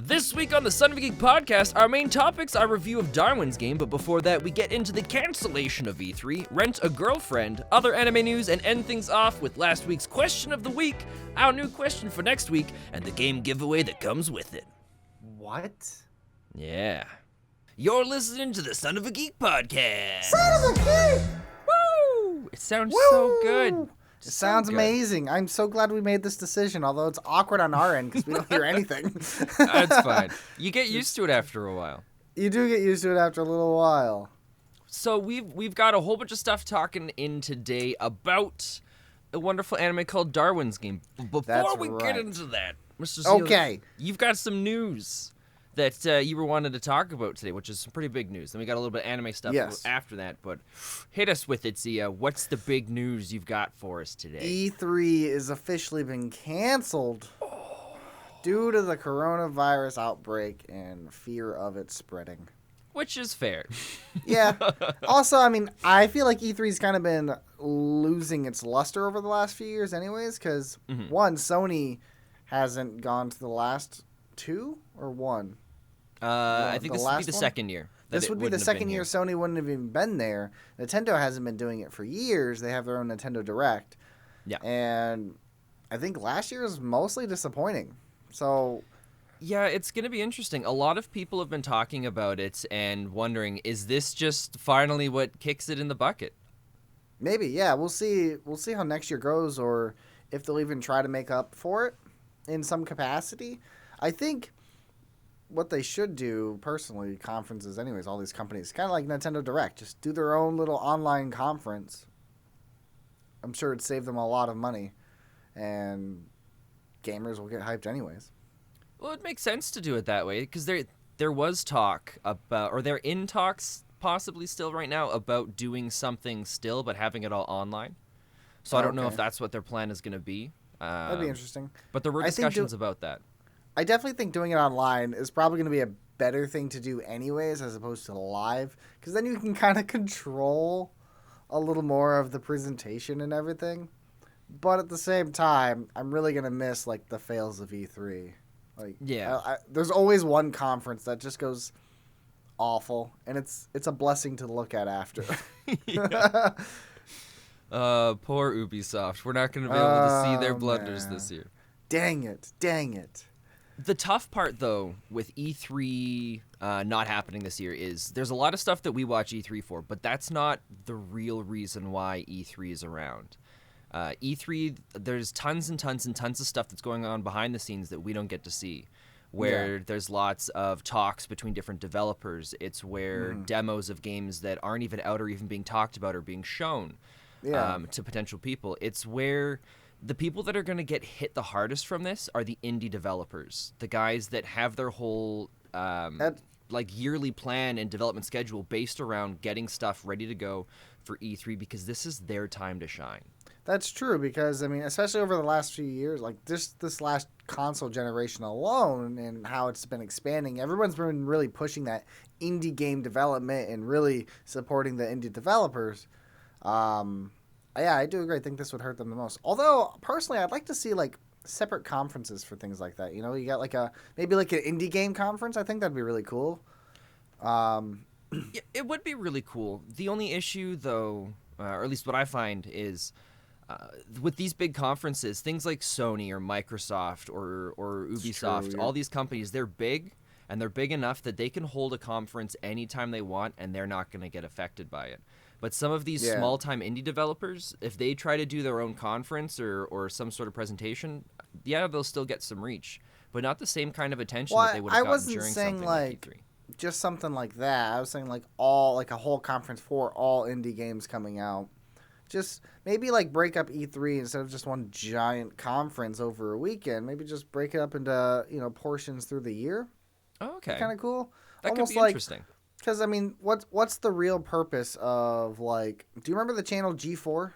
This week on the Son of a Geek podcast, our main topics are review of Darwin's Game, but before that, we get into the cancellation of E3, rent a girlfriend, other anime news, and end things off with last week's question of the week, our new question for next week, and the game giveaway that comes with it. What? Yeah. You're listening to the Son of a Geek podcast. Son of a Geek! Woo! It sounds so good. It sounds amazing. I'm so glad we made this decision, although it's awkward on our end because we don't hear anything. That's fine. You get used to it after a while. You do get used to it after a little while. So we've got a whole bunch of stuff talking in today about a wonderful anime called Darwin's Game. Before we get into that, Mr. Zeal, okay, you've got some news that you were wanting to talk about today, which is some pretty big news. Then we got a little bit of anime stuff after that, but hit us with it, Zia. What's the big news you've got for us today? E3 is officially been canceled due to the coronavirus outbreak and fear of it spreading. Which is fair. Yeah. Also, I mean, I feel like E3's kind of been losing its luster over the last few years anyways, because, one, Sony hasn't gone to the last two or one? I think this would be the second year. This would be the second year Sony wouldn't have even been there. Nintendo hasn't been doing it for years. They have their own Nintendo Direct. Yeah. And I think last year was mostly disappointing. So... yeah, it's going to be interesting. A lot of people have been talking about it and wondering, is this just finally what kicks it in the bucket? Maybe, yeah. We'll see how next year goes, or if they'll even try to make up for it in some capacity. I think what they should do, personally, conferences anyways, all these companies, kind of like Nintendo Direct, just do their own little online conference. I'm sure it'd save them a lot of money, and gamers will get hyped anyways. Well, it makes sense to do it that way, because there was talk about, or they're in talks possibly still right now, about doing something still, but having it all online. So I don't know if that's what their plan is going to be. That'd be interesting. But there were discussions about that. I definitely think doing it online is probably going to be a better thing to do anyways, as opposed to live, because then you can kind of control a little more of the presentation and everything. But at the same time, I'm really going to miss, like, the fails of E3. Like, yeah. There's always one conference that just goes awful, and it's a blessing to look at after. Poor Ubisoft. We're not going to be able to see their blunders this year. Dang it. The tough part, though, with E3 not happening this year is there's a lot of stuff that we watch E3 for, but that's not the real reason why E3 is around. E3, there's tons and tons and tons of stuff that's going on behind the scenes that we don't get to see, where there's lots of talks between different developers. It's where demos of games that aren't even out or even being talked about are being shown to potential people. It's where the people that are going to get hit the hardest from this are the indie developers, the guys that have their whole yearly plan and development schedule based around getting stuff ready to go for E3, because this is their time to shine. That's true, because, I mean, especially over the last few years, like this last console generation alone and how it's been expanding, everyone's been really pushing that indie game development and really supporting the indie developers. Yeah, I do agree. I think this would hurt them the most. Although, personally, I'd like to see, like, separate conferences for things like that. You know, you got, like, maybe an indie game conference. I think that'd be really cool. Yeah, it would be really cool. The only issue, though, or at least what I find is... with these big conferences, things like Sony or Microsoft or Ubisoft, all these companies, they're big, and they're big enough that they can hold a conference anytime they want, and they're not going to get affected by it. But some of these small-time indie developers, if they try to do their own conference or some sort of presentation, they'll still get some reach, but not the same kind of attention that they would have gotten during something like E3. Just something like that. I was saying like a whole conference for all indie games coming out. Just maybe like break up E3 instead of just one giant conference over a weekend. Maybe just break it up into, portions through the year. Oh, okay. Kind of cool. That could be interesting. Because, I mean, what's the real purpose of, like... Do you remember the channel G4?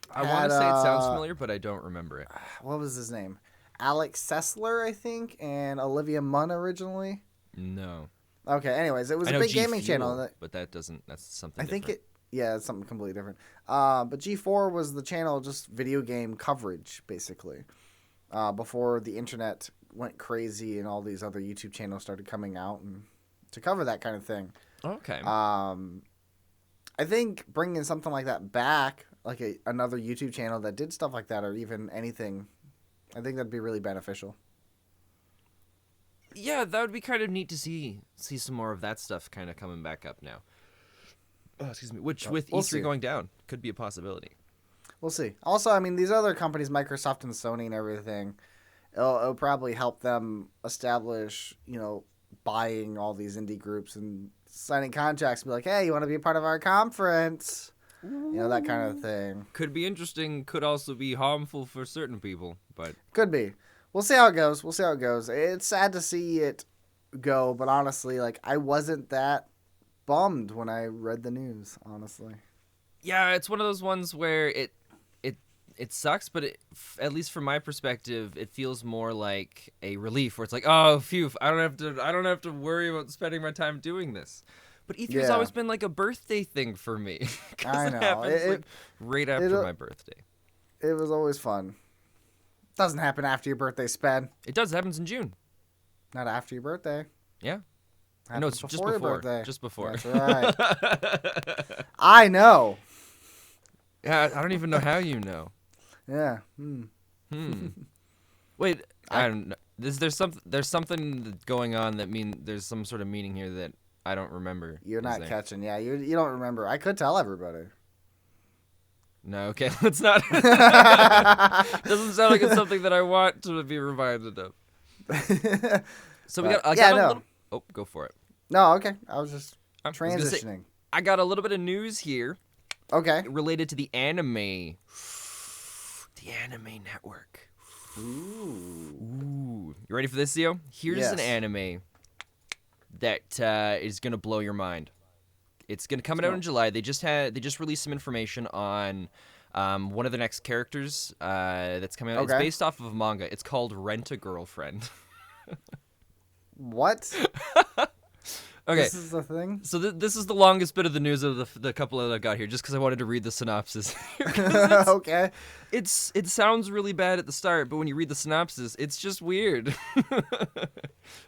I want to say it sounds familiar, but I don't remember it. What was his name? Alex Sessler, I think, and Olivia Munn originally? No. Okay, anyways, it was a big gaming channel. But that's something different. It's something completely different. But G4 was the channel, just video game coverage, basically. before the internet went crazy and all these other YouTube channels started coming out and to cover that kind of thing. Okay. I think bringing something like that back, like another YouTube channel that did stuff like that, or even anything, I think that'd be really beneficial. Yeah, that would be kind of neat to see some more of that stuff kind of coming back up now. Oh, excuse me. Which, with we'll E3 see. going down, could be a possibility. We'll see. Also, I mean, these other companies, Microsoft and Sony and everything, it'll probably help them establish, buying all these indie groups and signing contracts. Be like, hey, you want to be a part of our conference? That kind of thing. Could be interesting. Could also be harmful for certain people, but Could be. We'll see how it goes. It's sad to see it go, but honestly, I wasn't that bummed when I read the news, honestly. yeah, it's one of those ones where it sucks, but at least from my perspective, it feels more like a relief, where it's like, oh, phew, I don't have to worry about spending my time doing this. But E3 has always been like a birthday thing for me. I know. It happens right after my birthday. It was always fun. Doesn't happen after your birthday, Sped. It does. It happens in June. Not after your birthday. Yeah. Happens No, it's just your before. birthday. Just before. That's right. I know. Yeah, I don't even know how you know. Yeah. Wait, I don't know. There's something going on there's some sort of meaning here that I don't remember. You're not catching. Yeah, you don't remember. I could tell everybody. No, okay, let's not. Doesn't sound like it's something that I want to be reminded of. So I got a little. Oh, go for it. No, okay. I was just I was transitioning. gonna say, I got a little bit of news here. Okay. Related to the anime. The Anime Network. Ooh. You ready for this, Theo? Here's an anime that is gonna blow your mind. It's gonna come out in July. They just released some information on one of the next characters that's coming out. Okay. It's based off of a manga. It's called Rent a Girlfriend. What? Okay. This is the thing? So this is the longest bit of the news of the couple that I've got here, just because I wanted to read the synopsis. Okay. It sounds really bad at the start, but when you read the synopsis, it's just weird.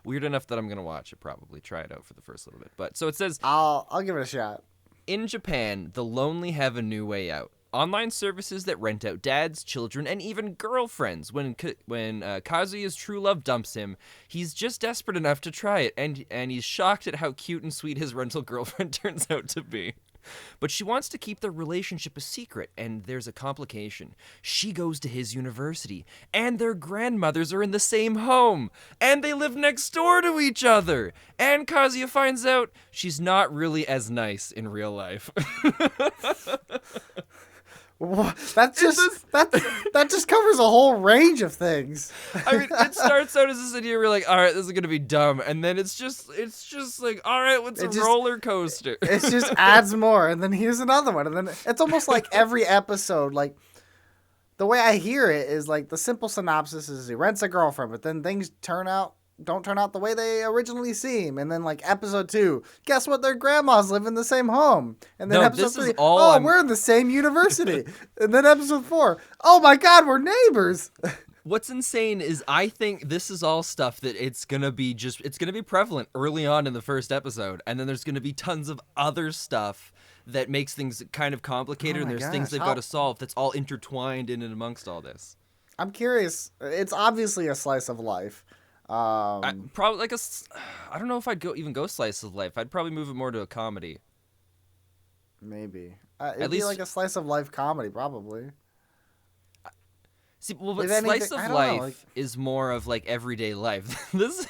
Weird enough that I'm gonna watch it, probably try it out for the first little bit. But so it says, I'll give it a shot. in Japan, the lonely have a new way out. Online services that rent out dads, children, and even girlfriends. When Kazuya's true love dumps him, he's just desperate enough to try it, and he's shocked at how cute and sweet his rental girlfriend turns out to be. But she wants to keep their relationship a secret, and there's a complication. She goes to his university, and their grandmothers are in the same home, and they live next door to each other. And Kazuya finds out she's not really as nice in real life. That just covers a whole range of things. I mean, it starts out as this idea where you're like, all right, this is gonna be dumb, and then it's just like, all right, what's a roller coaster? It just adds more, and then here's another one, and then it's almost like every episode, like the way I hear it is like the simple synopsis is he rents a girlfriend, but then things don't turn out the way they originally seem, and then like episode 2, guess what? Their grandmas live in the same home, and then episode 3, we're in the same university, and then episode 4, oh my God, we're neighbors. What's insane is I think this is all stuff that it's gonna be prevalent early on in the first episode, and then there's gonna be tons of other stuff that makes things kind of complicated, and there's things they've got to solve that's all intertwined in and amongst all this. I'm curious. It's obviously a slice of life. Probably I don't know if I'd go slice of life. I'd probably move it more to a comedy. Maybe it'd be like a slice of life comedy, probably. See, well, but slice of life is more of like everyday life. This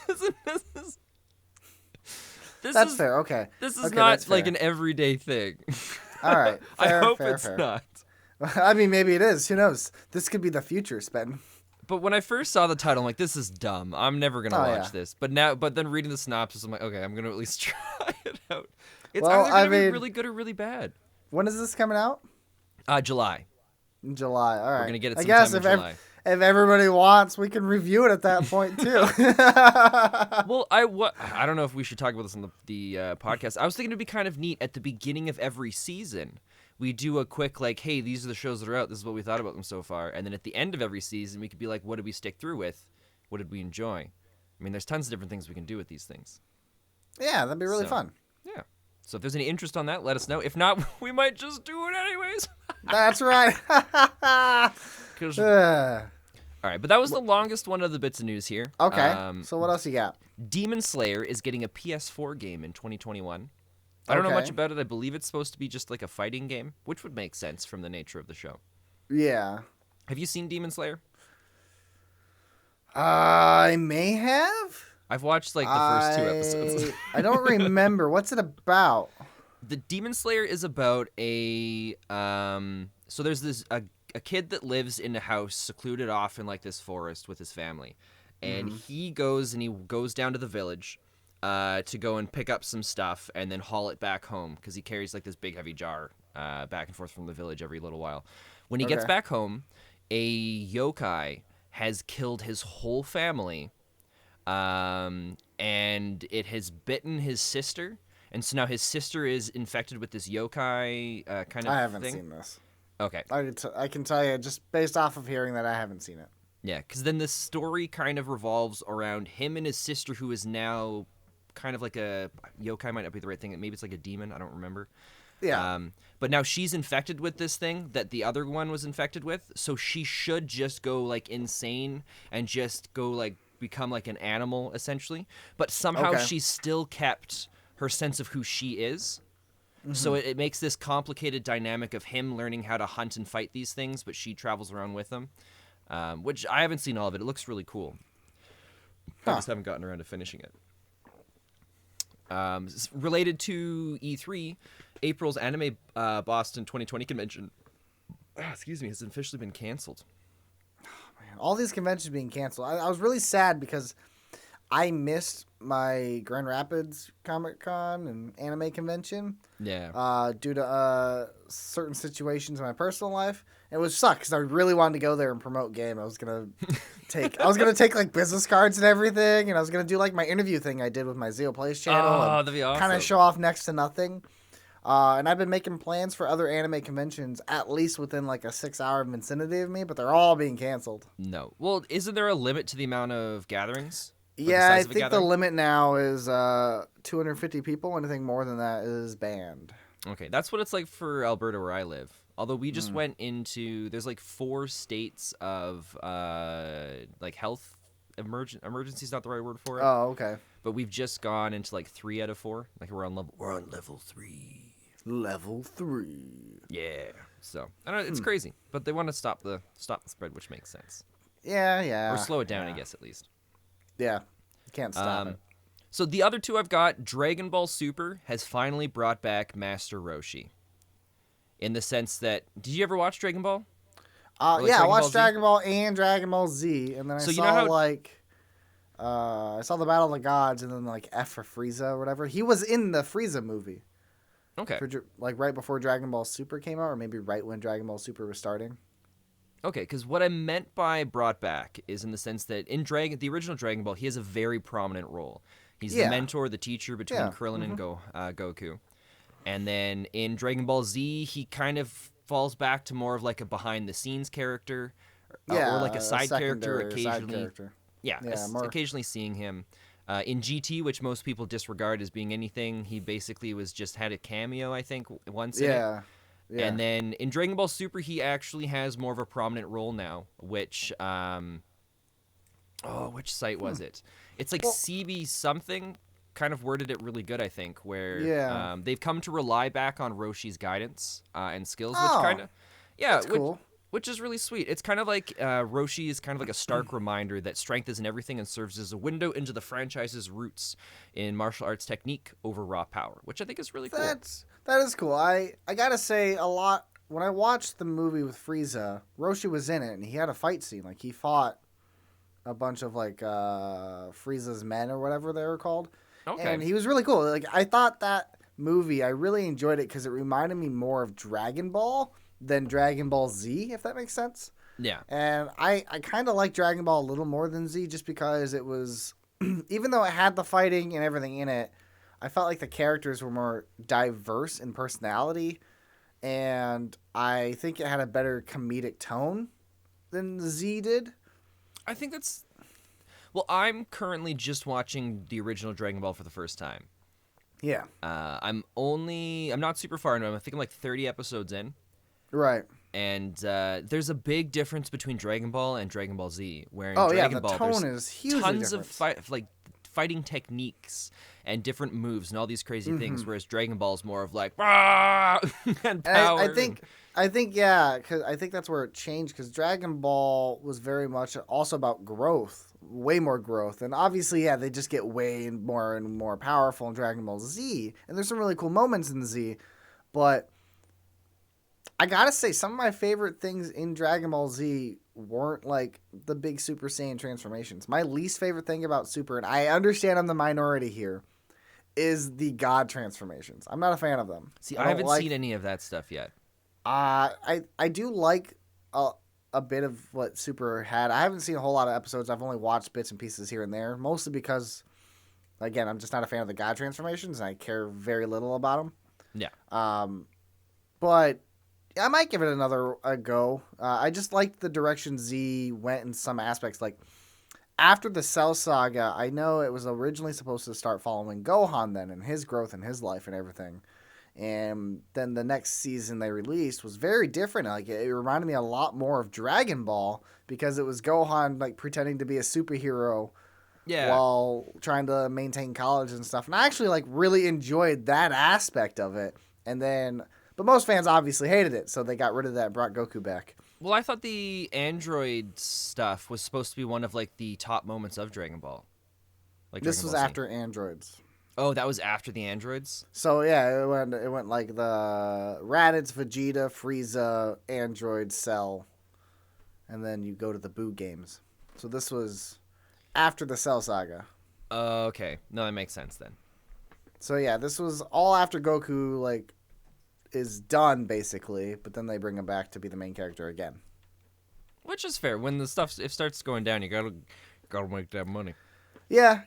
is fair. Okay, this is not like an everyday thing. All right, fair, I hope fair, it's fair. not. I mean, maybe it is. Who knows? This could be the future, Spen. But when I first saw the title, I'm like, this is dumb. I'm never gonna watch this. But then reading the synopsis, I'm like, okay, I'm gonna at least try it out. It's either gonna be really good or really bad. When is this coming out? July. In July. All right. We're gonna get it sometime in July. If everybody wants, we can review it at that point too. Well, I don't know if we should talk about this on the podcast. I was thinking it'd be kind of neat at the beginning of every season we do a quick, like, hey, these are the shows that are out. This is what we thought about them so far. And then at the end of every season, we could be like, what did we stick through with? What did we enjoy? I mean, there's tons of different things we can do with these things. Yeah, that'd be really fun. Yeah. So if there's any interest on that, let us know. If not, we might just do it anyways. That's right. All right, but that was the longest one of the bits of news here. Okay, so what else you got? Demon Slayer is getting a PS4 game in 2021. I don't know much about it. I believe it's supposed to be just like a fighting game, which would make sense from the nature of the show. Yeah. Have you seen Demon Slayer? I may have. I've watched like the first 2 episodes. I don't remember. What's it about? The Demon Slayer is about a so there's this a kid that lives in a house secluded off in like this forest with his family, and he goes down to the village to go and pick up some stuff and then haul it back home because he carries like this big heavy jar back and forth from the village every little while. When he gets back home, a yokai has killed his whole family, and it has bitten his sister. And so now his sister is infected with this yokai kind of thing. I haven't seen this. Okay. I can tell you, just based off of hearing that, I haven't seen it. Yeah, because then the story kind of revolves around him and his sister, who is now kind of like a yokai, might not be the right thing. Maybe it's like a demon. I don't remember. Yeah. But now she's infected with this thing that the other one was infected with, so she should just go like insane and just go like become like an animal essentially. But somehow she's still kept her sense of who she is. So it makes this complicated dynamic of him learning how to hunt and fight these things, but she travels around with them, which I haven't seen all of it. It looks really cool. I just haven't gotten around to finishing it. Related to E3, April's Anime Boston 2020 convention, has officially been canceled. Oh, man. All these conventions being canceled. I was really sad because I missed my Grand Rapids Comic-Con and anime convention. Yeah. Due to certain situations in my personal life. It was suck because I really wanted to go there and promote game. I was gonna take like business cards and everything, and I was gonna do like my interview thing I did with my Zeo Plays channel. That'd be awesome. Kind of show off next to nothing. And I've been making plans for other anime conventions at least within like a 6-hour vicinity of me, but they're all being canceled. No. Well, isn't there a limit to the amount of gatherings? Yeah, I think the limit now is 250 people. Anything more than that is banned. Okay, that's what it's like for Alberta where I live. Although we just went into, there's like 4 states of like health emergency is not the right word for it. Oh, okay. But we've just gone into like 3 out of 4. Like we're on level 3. Level 3. Yeah. So I don't know, it's crazy, but they want to stop the spread, which makes sense. Yeah. Or slow it down, I guess, at least. Yeah, you can't stop it. So the other 2 I've got, Dragon Ball Super has finally brought back Master Roshi. In the sense that, did you ever watch Dragon Ball? Yeah, I watched Dragon Ball and Dragon Ball Z, and then I saw the Battle of the Gods, and then like F for Frieza or whatever. He was in the Frieza movie. Okay. Like right before Dragon Ball Super came out, or maybe right when Dragon Ball Super was starting. Okay, because what I meant by brought back is in the sense that in the original Dragon Ball, he has a very prominent role. He's the mentor, the teacher between Krillin and Goku. And then in Dragon Ball Z, he kind of falls back to more of like a behind-the-scenes character, or like a side character occasionally. Occasionally seeing him. In GT, which most people disregard as being anything, he basically had a cameo, I think, once in it. Yeah. And then in Dragon Ball Super, he actually has more of a prominent role now, which, which site was it? It's like CB something kind of worded it really good, I think, where they've come to rely back on Roshi's guidance and skills, which kind of, cool. Which is really sweet. It's kind of like Roshi is kind of like a stark reminder that strength isn't everything and serves as a window into the franchise's roots in martial arts technique over raw power, which I think is really cool. That is cool. I gotta say, when I watched the movie with Frieza, Roshi was in it, and he had a fight scene. Like, he fought a bunch of, like, Frieza's men or whatever they were called. Okay. And he was really cool. Like, I thought that movie, I really enjoyed it because it reminded me more of Dragon Ball than Dragon Ball Z, if that makes sense. Yeah. And I kind of like Dragon Ball a little more than Z just because it was, even though it had the fighting and everything in it, I felt like the characters were more diverse in personality. and I think it had a better comedic tone than Z did. I think that's... Well, I'm currently just watching the original Dragon Ball for the first time. Yeah. I'm not super far into it. I think I'm like 30 episodes in. Right. And there's a big difference between Dragon Ball and Dragon Ball Z, where in the Dragon Ball tone there's is hugely tons different. of fighting techniques and different moves and all these crazy things, whereas Dragon Ball is more of like "Rah!" and power. I think yeah, because I think that's where it changed. Because Dragon Ball was very much also about growth, way more growth, and obviously, yeah, they just get way more and more powerful in Dragon Ball Z, and there's some really cool moments in the Z, but I gotta say, some of my favorite things in Dragon Ball Z weren't like the big Super Saiyan transformations. My least favorite thing about Super, and I understand I'm the minority here, is the God transformations. I'm not a fan of them. See, I haven't seen any of that stuff yet. I do like a bit of what Super had. I haven't seen a whole lot of episodes. I've only watched bits and pieces here and there, mostly because, again, I'm just not a fan of the God transformations, and I care very little about them. Yeah. But I might give it a go. I just liked the direction Z went in some aspects. Like, after the Cell Saga, I know it was originally supposed to start following Gohan then and his growth and his life and everything. And then the next season they released was very different. Like, it reminded me a lot more of Dragon Ball because it was Gohan like pretending to be a superhero while trying to maintain college and stuff. And I actually like really enjoyed that aspect of it. And then, but most fans obviously hated it, so they got rid of that and brought Goku back. Well, I thought the android stuff was supposed to be one of like the top moments of Dragon Ball. Like this Dragon was Ball Z. after androids. Oh, that was after the androids? So yeah, it went like the Raditz, Vegeta, Frieza, Android, Cell, and then you go to the Boo games. So this was after the Cell Saga. Okay. No, that makes sense then. So yeah, this was all after Goku like is done basically, but then they bring him back to be the main character again. Which is fair. When the stuff starts going down, you gotta make that money. Yeah,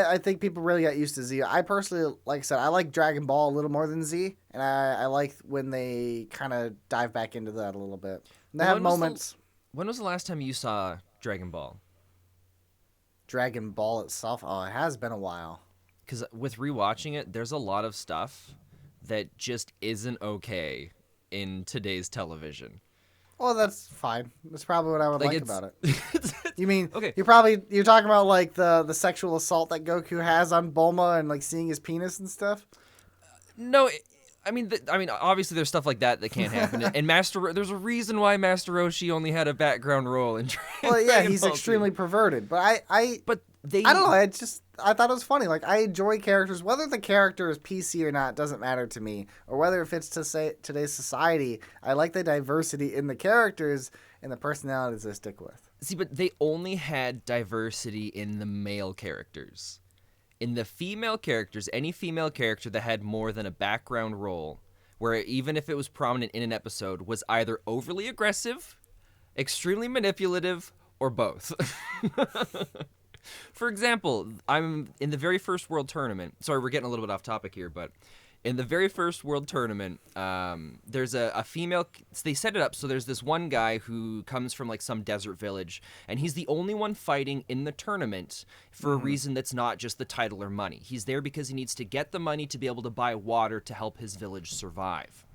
I think people really got used to Z. I personally, like I said, I like Dragon Ball a little more than Z, and I like when they kind of dive back into that a little bit. And they have moments. When was the last time you saw Dragon Ball? Dragon Ball itself? Oh, it has been a while. Because with rewatching it, there's a lot of stuff that just isn't okay in today's television. Well, that's fine. That's probably what I would like about it. You mean, okay. You're talking about like the sexual assault that Goku has on Bulma and like seeing his penis and stuff? No, I mean, obviously there's stuff like that can't happen. And there's a reason why Master Roshi only had a background role in Dragon Ball. Well, yeah, he's extremely perverted. But I don't know. I thought it was funny. Like, I enjoy characters. Whether the character is PC or not doesn't matter to me. Or whether it fits to today's society. I like the diversity in the characters and the personalities they stick with. See, but they only had diversity in the male characters. In the female characters, any female character that had more than a background role, where even if it was prominent in an episode, was either overly aggressive, extremely manipulative, or both. For example, I'm in the very first World Tournament. Sorry, we're getting a little bit off topic here, but in the very first World Tournament, there's a female. They set it up so there's this one guy who comes from like some desert village, and he's the only one fighting in the tournament for a reason that's not just the title or money. He's there because he needs to get the money to be able to buy water to help his village survive.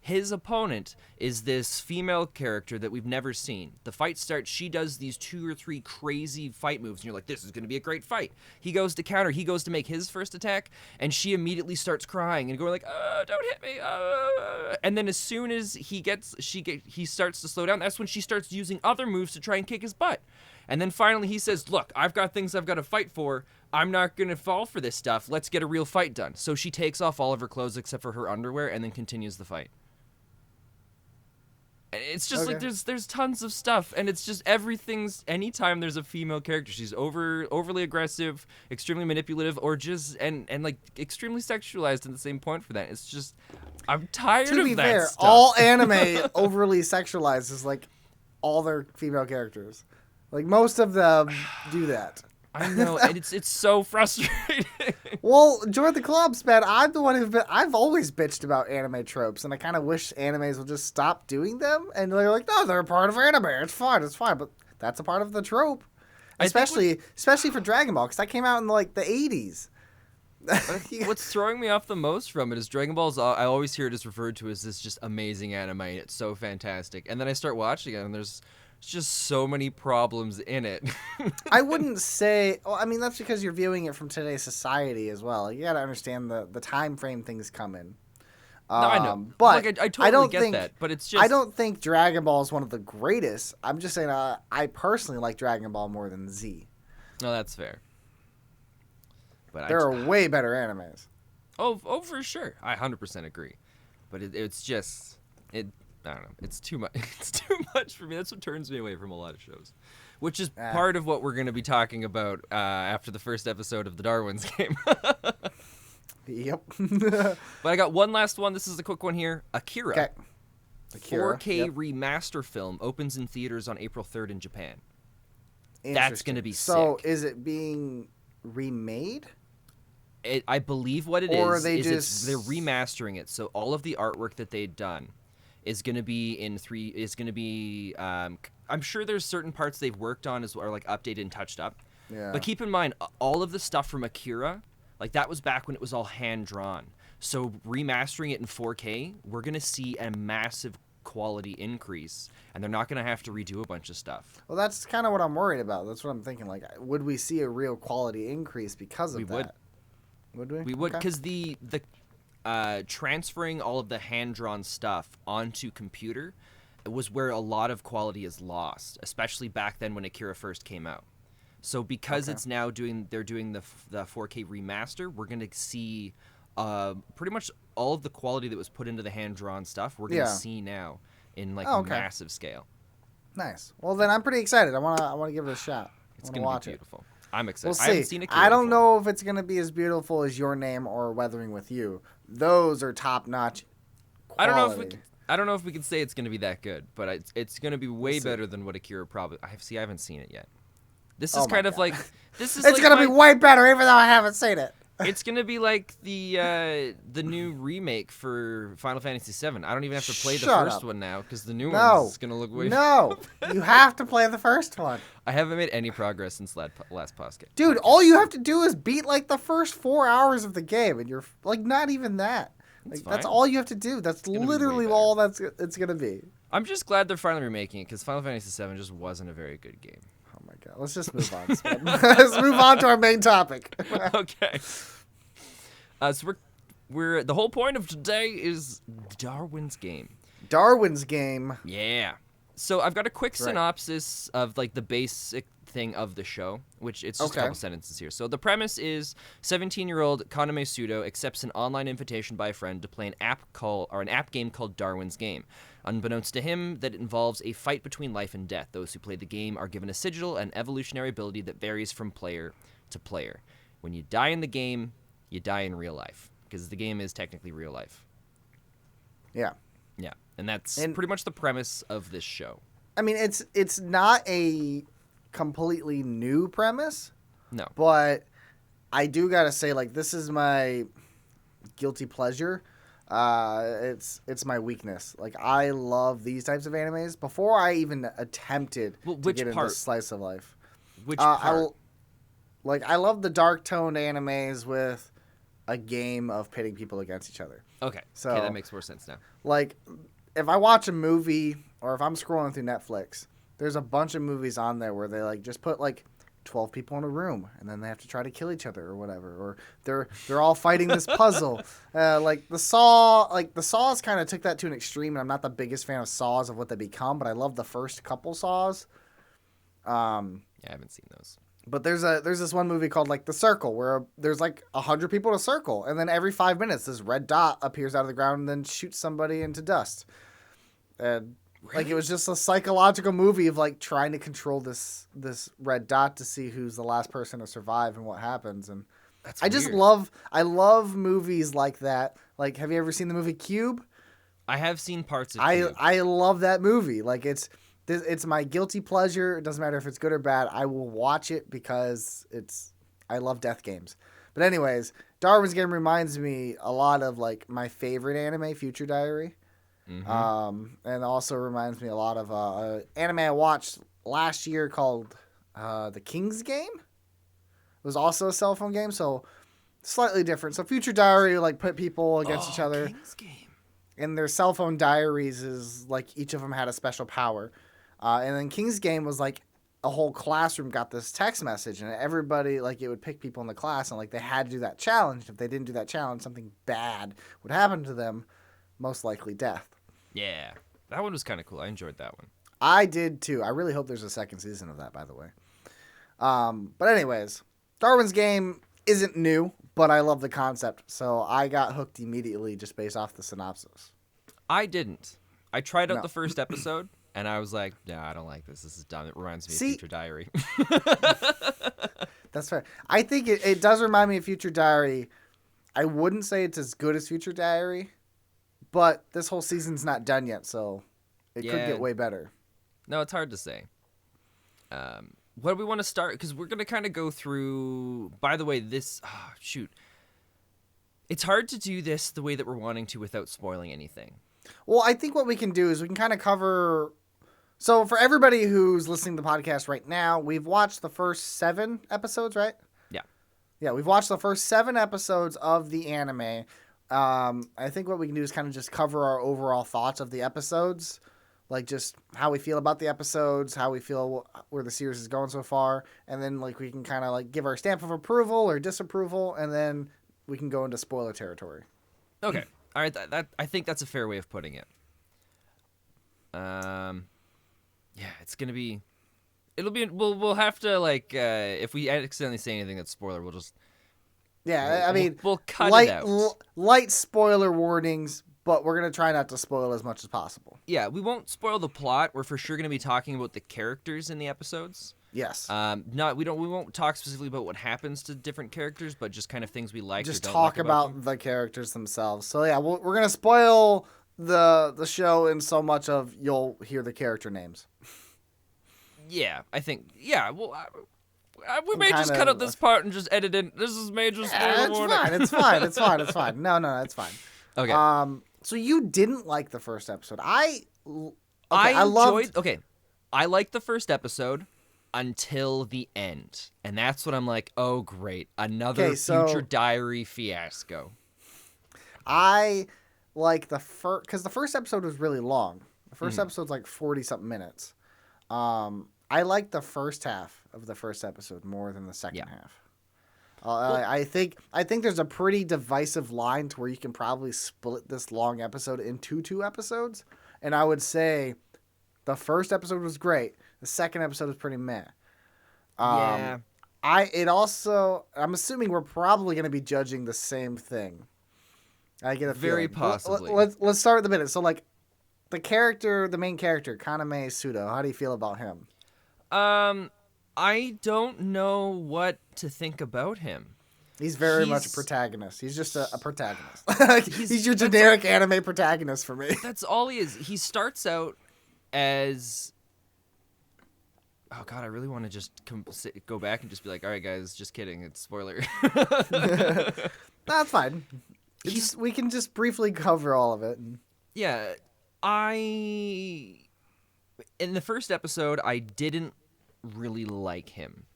His opponent is this female character that we've never seen. The fight starts, she does these 2 or 3 crazy fight moves, and you're like, this is going to be a great fight. He goes to counter, he goes to make his first attack, and she immediately starts crying and going like, don't hit me, And then as soon as he starts to slow down, that's when she starts using other moves to try and kick his butt. And then finally he says, look, I've got things I've got to fight for. I'm not going to fall for this stuff. Let's get a real fight done. So she takes off all of her clothes except for her underwear and then continues the fight. It's just like there's tons of stuff, and it's just anytime there's a female character, she's overly aggressive, extremely manipulative, or just and like extremely sexualized at the same point for that. It's just I'm tired of that. To be fair, stuff. All anime overly sexualizes like all their female characters. Like most of them do that. I know, and it's so frustrating. Well, join the clubs, man. I'm the one I've always bitched about anime tropes, and I kind of wish animes will just stop doing them. And they're like, no, they're a part of anime. It's fine, but that's a part of the trope, especially for Dragon Ball, because that came out in like the 80s. What's throwing me off the most from it is Dragon Ball's. I always hear it as referred to as this just amazing anime. It's so fantastic, and then I start watching it, and there's just so many problems in it. I wouldn't say. Well, I mean, that's because you're viewing it from today's society as well. You got to understand the time frame things come in. No, I know, but like, I totally get that. But it's just I don't think Dragon Ball is one of the greatest. I'm just saying I personally like Dragon Ball more than Z. No, that's fair. But there are way better animes. Oh, for sure. I 100% agree. But it's just I don't know. It's too much. It's too much for me. That's what turns me away from a lot of shows, which is part of what we're going to be talking about after the first episode of the Darwin's Game. Yep. But I got one last one. This is a quick one here. Akira. Okay. 4K remaster film opens in theaters on April 3rd in Japan. That's going to be sick. So is it being remade? I believe what it or is they're remastering it. So all of the artwork that they'd done is going to be I'm sure there's certain parts they've worked on are like updated and touched up. Yeah. But keep in mind, all of the stuff from Akira, like that was back when it was all hand drawn. So remastering it in 4K, we're going to see a massive quality increase, and they're not going to have to redo a bunch of stuff. Well, that's kind of what I'm worried about. That's what I'm thinking. Like, would we see a real quality increase because of that? Would we? We would, because the transferring all of the hand-drawn stuff onto computer was where a lot of quality is lost, especially back then when Akira first came out. So because it's now they're doing the 4K remaster, we're going to see pretty much all of the quality that was put into the hand-drawn stuff we're going to see now in like massive scale. Nice. Well, then I'm pretty excited. I want to give it a shot. It's going to be beautiful. I'm excited. We'll see. I haven't seen Akira I don't before. know if it's going to be as beautiful as Your Name or Weathering with You. Those are top-notch quality. I don't know if we can say it's going to be that good, but it's going to be way better than what Akira probably. I haven't seen it yet. This is kind of like this is. It's going to be way better, even though I haven't seen it. It's going to be like the new remake for Final Fantasy VII. I don't even have to play the first one now because the new one is going to look way. No, you have to play the first one. I haven't made any progress since last podcast. Dude, all you have to do is beat like the first 4 hours of the game, and you're like not even that. Like, that's all you have to do. That's literally all it's going to be. I'm just glad they're finally remaking it because Final Fantasy VII just wasn't a very good game. Oh my god, let's just move on. Let's move on to our main topic. Okay. So we're the whole point of today is Darwin's Game. Darwin's Game. Yeah. So I've got a quick synopsis of like the basic thing of the show, which it's just a couple sentences here. So the premise is 17-year-old Kaname Sudo accepts an online invitation by a friend to play an app game called Darwin's Game. Unbeknownst to him, that involves a fight between life and death. Those who play the game are given a sigil and evolutionary ability that varies from player to player. When you die in the game, you die in real life, because the game is technically real life. Yeah. Yeah, and that's pretty much the premise of this show. I mean, it's not a completely new premise. No. But I do got to say, like, this is my guilty pleasure. It's my weakness. Like, I love these types of animes. Before I even attempted to get into slice of life. Which part? I love the dark toned animes with a game of pitting people against each other. Okay, that makes more sense now. Like, if I watch a movie or if I'm scrolling through Netflix, there's a bunch of movies on there where they like just put like 12 people in a room and then they have to try to kill each other or whatever, or they're all fighting this puzzle. Like the Saws kind of took that to an extreme, and I'm not the biggest fan of Saws of what they become, but I love the first couple Saws. Yeah, I haven't seen those. But there's this one movie called like The Circle where there's like 100 people in a circle, and then every 5 minutes this red dot appears out of the ground and then shoots somebody into dust. And like it was just a psychological movie of like trying to control this red dot to see who's the last person to survive and what happens. And I love movies like that. Like, have you ever seen the movie Cube? I have seen parts of Cube. I love that movie. Like, it's my guilty pleasure. It doesn't matter if it's good or bad. I will watch it because I love death games. But anyways, Darwin's Game reminds me a lot of like my favorite anime, Future Diary. And also reminds me a lot of anime I watched last year called The King's Game. It was also a cell phone game, so slightly different. So Future Diary like put people against each other. King's Game. And their cell phone diaries is like each of them had a special power. And then King's Game was like a whole classroom got this text message, and everybody, like, it would pick people in the class, and like they had to do that challenge. If they didn't do that challenge, something bad would happen to them, most likely death. Yeah, that one was kind of cool. I enjoyed that one. I did too. I really hope there's a second season of that, by the way. But anyways, Darwin's Game isn't new, but I love the concept, so I got hooked immediately just based off the synopsis. I didn't. I tried out the first episode, and I was like, "No, I don't like this. This is dumb. It reminds me of Future Diary." That's fair. I think it does remind me of Future Diary. I wouldn't say it's as good as Future Diary, but this whole season's not done yet, so it could get way better. No, it's hard to say. What do we want to start? Because we're going to kind of go through... By the way, this... Oh, shoot. It's hard to do this the way that we're wanting to without spoiling anything. Well, I think what we can do is we can kind of cover... So for everybody who's listening to the podcast right now, we've watched the first 7 episodes, right? Yeah. Yeah, we've watched the first 7 episodes of the anime. I think what we can do is kind of just cover our overall thoughts of the episodes. Like, just how we feel about the episodes, how we feel where the series is going so far. And then, like, we can kind of, like, give our stamp of approval or disapproval. And then we can go into spoiler territory. Okay. All right. That I think that's a fair way of putting it. Yeah, it's going to be... It'll be... We'll have to, like... if we accidentally say anything that's spoiler, we'll just... Yeah, I mean... We'll cut light, it out. Light spoiler warnings... But we're going to try not to spoil as much as possible. Yeah, we won't spoil the plot. We're for sure going to be talking about the characters in the episodes. Yes. We won't talk specifically about what happens to different characters, but just kind of things we like. Just or don't talk like about the characters themselves. So yeah, we're going to spoil the show in so much of you'll hear the character names. Yeah, I think. Yeah, well, we may just cut out this part and just edit in. This is major spoiler warning. It's fine. No, it's fine. Okay. So you didn't like the first episode. I liked the first episode until the end. And that's when I'm like, oh, great. Another Future Diary fiasco. I like the first... Because the first episode was really long. The first episode's like 40-something minutes. I liked the first half of the first episode more than the second half. I think there's a pretty divisive line to where you can probably split this long episode into 2 episodes. And I would say the first episode was great. The second episode was pretty meh. I'm assuming we're probably going to be judging the same thing. I get a very feeling. possibly. Let's start with the minute. So like the main character, Kaname Sudo, how do you feel about him? I don't know what to think about him. He's very much a protagonist. He's just a protagonist. he's your generic anime protagonist for me. That's all he is. He starts out as... Oh, God, I really want to just go back and just be like, all right, guys, just kidding. It's spoiler. That's fine. We can just briefly cover all of it. Yeah. In the first episode, I didn't really like him.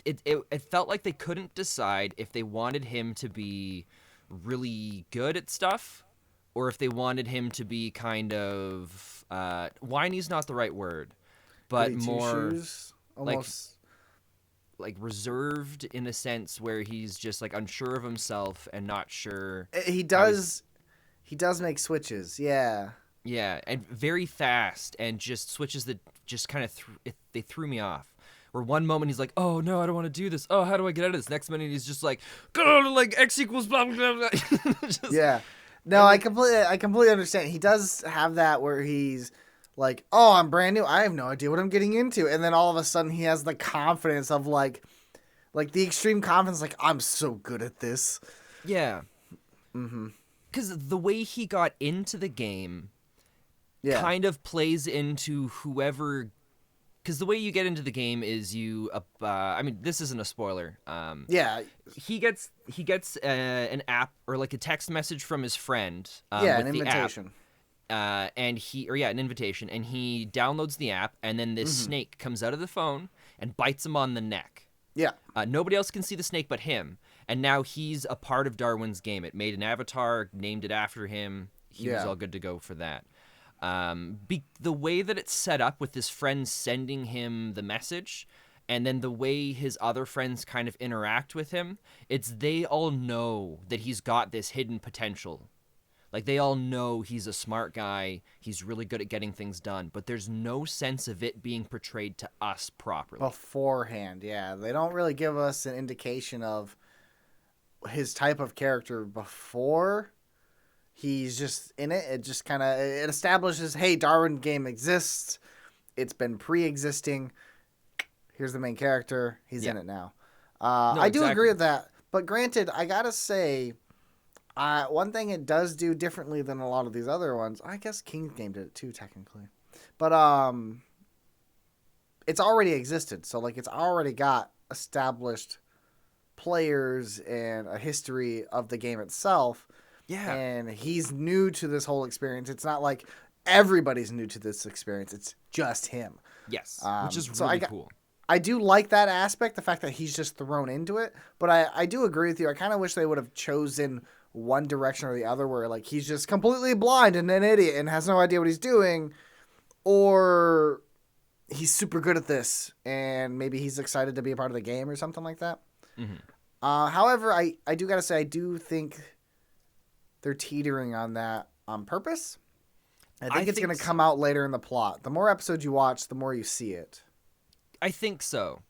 It felt like they couldn't decide if they wanted him to be really good at stuff or if they wanted him to be kind of whiny's not the right word, but more like reserved in a sense where he's just like unsure of himself and not sure. He does make switches. Yeah. Yeah, and very fast, and just switches that just kind of they threw me off. Where one moment he's like, "Oh no, I don't want to do this. Oh, how do I get out of this?" Next minute he's just like, "Go like X equals blah blah blah." Yeah, no, I completely understand. He does have that where he's like, "Oh, I'm brand new. I have no idea what I'm getting into," and then all of a sudden he has the confidence of like the extreme confidence, like I'm so good at this. Yeah. Because the way he got into the game. kind of plays into whoever. Because the way you get into the game is you, I mean, this isn't a spoiler. He gets an app or like a text message from his friend. With an invitation. App, an invitation, and he downloads the app, and then this snake comes out of the phone and bites him on the neck. Yeah. Nobody else can see the snake but him, and now he's a part of Darwin's game. It made an avatar, named it after him. He was all good to go for that. The way that it's set up with his friends sending him the message, and then the way his other friends kind of interact with him, they all know that he's got this hidden potential. Like, they all know he's a smart guy, he's really good at getting things done, but there's no sense of it being portrayed to us properly. Beforehand, yeah. They don't really give us an indication of his type of character before he's just in it. It just kind of it establishes, hey, Darwin game exists. It's been pre-existing. Here's the main character. He's in it now. I do agree with that. But granted, I gotta say, one thing it does do differently than a lot of these other ones. I guess King's Game did it too, technically. But it's already existed. So like it's already got established players and a history of the game itself. Yeah. And he's new to this whole experience. It's not like everybody's new to this experience. It's just him. Yes. Which is really cool. I do like that aspect, the fact that he's just thrown into it. But I do agree with you. I kind of wish they would have chosen one direction or the other where like he's just completely blind and an idiot and has no idea what he's doing. Or he's super good at this and maybe he's excited to be a part of the game or something like that. Mm-hmm. However, I do got to say, I do think they're teetering on that on purpose. I think it's going to come out later in the plot. The more episodes you watch, the more you see it. I think so.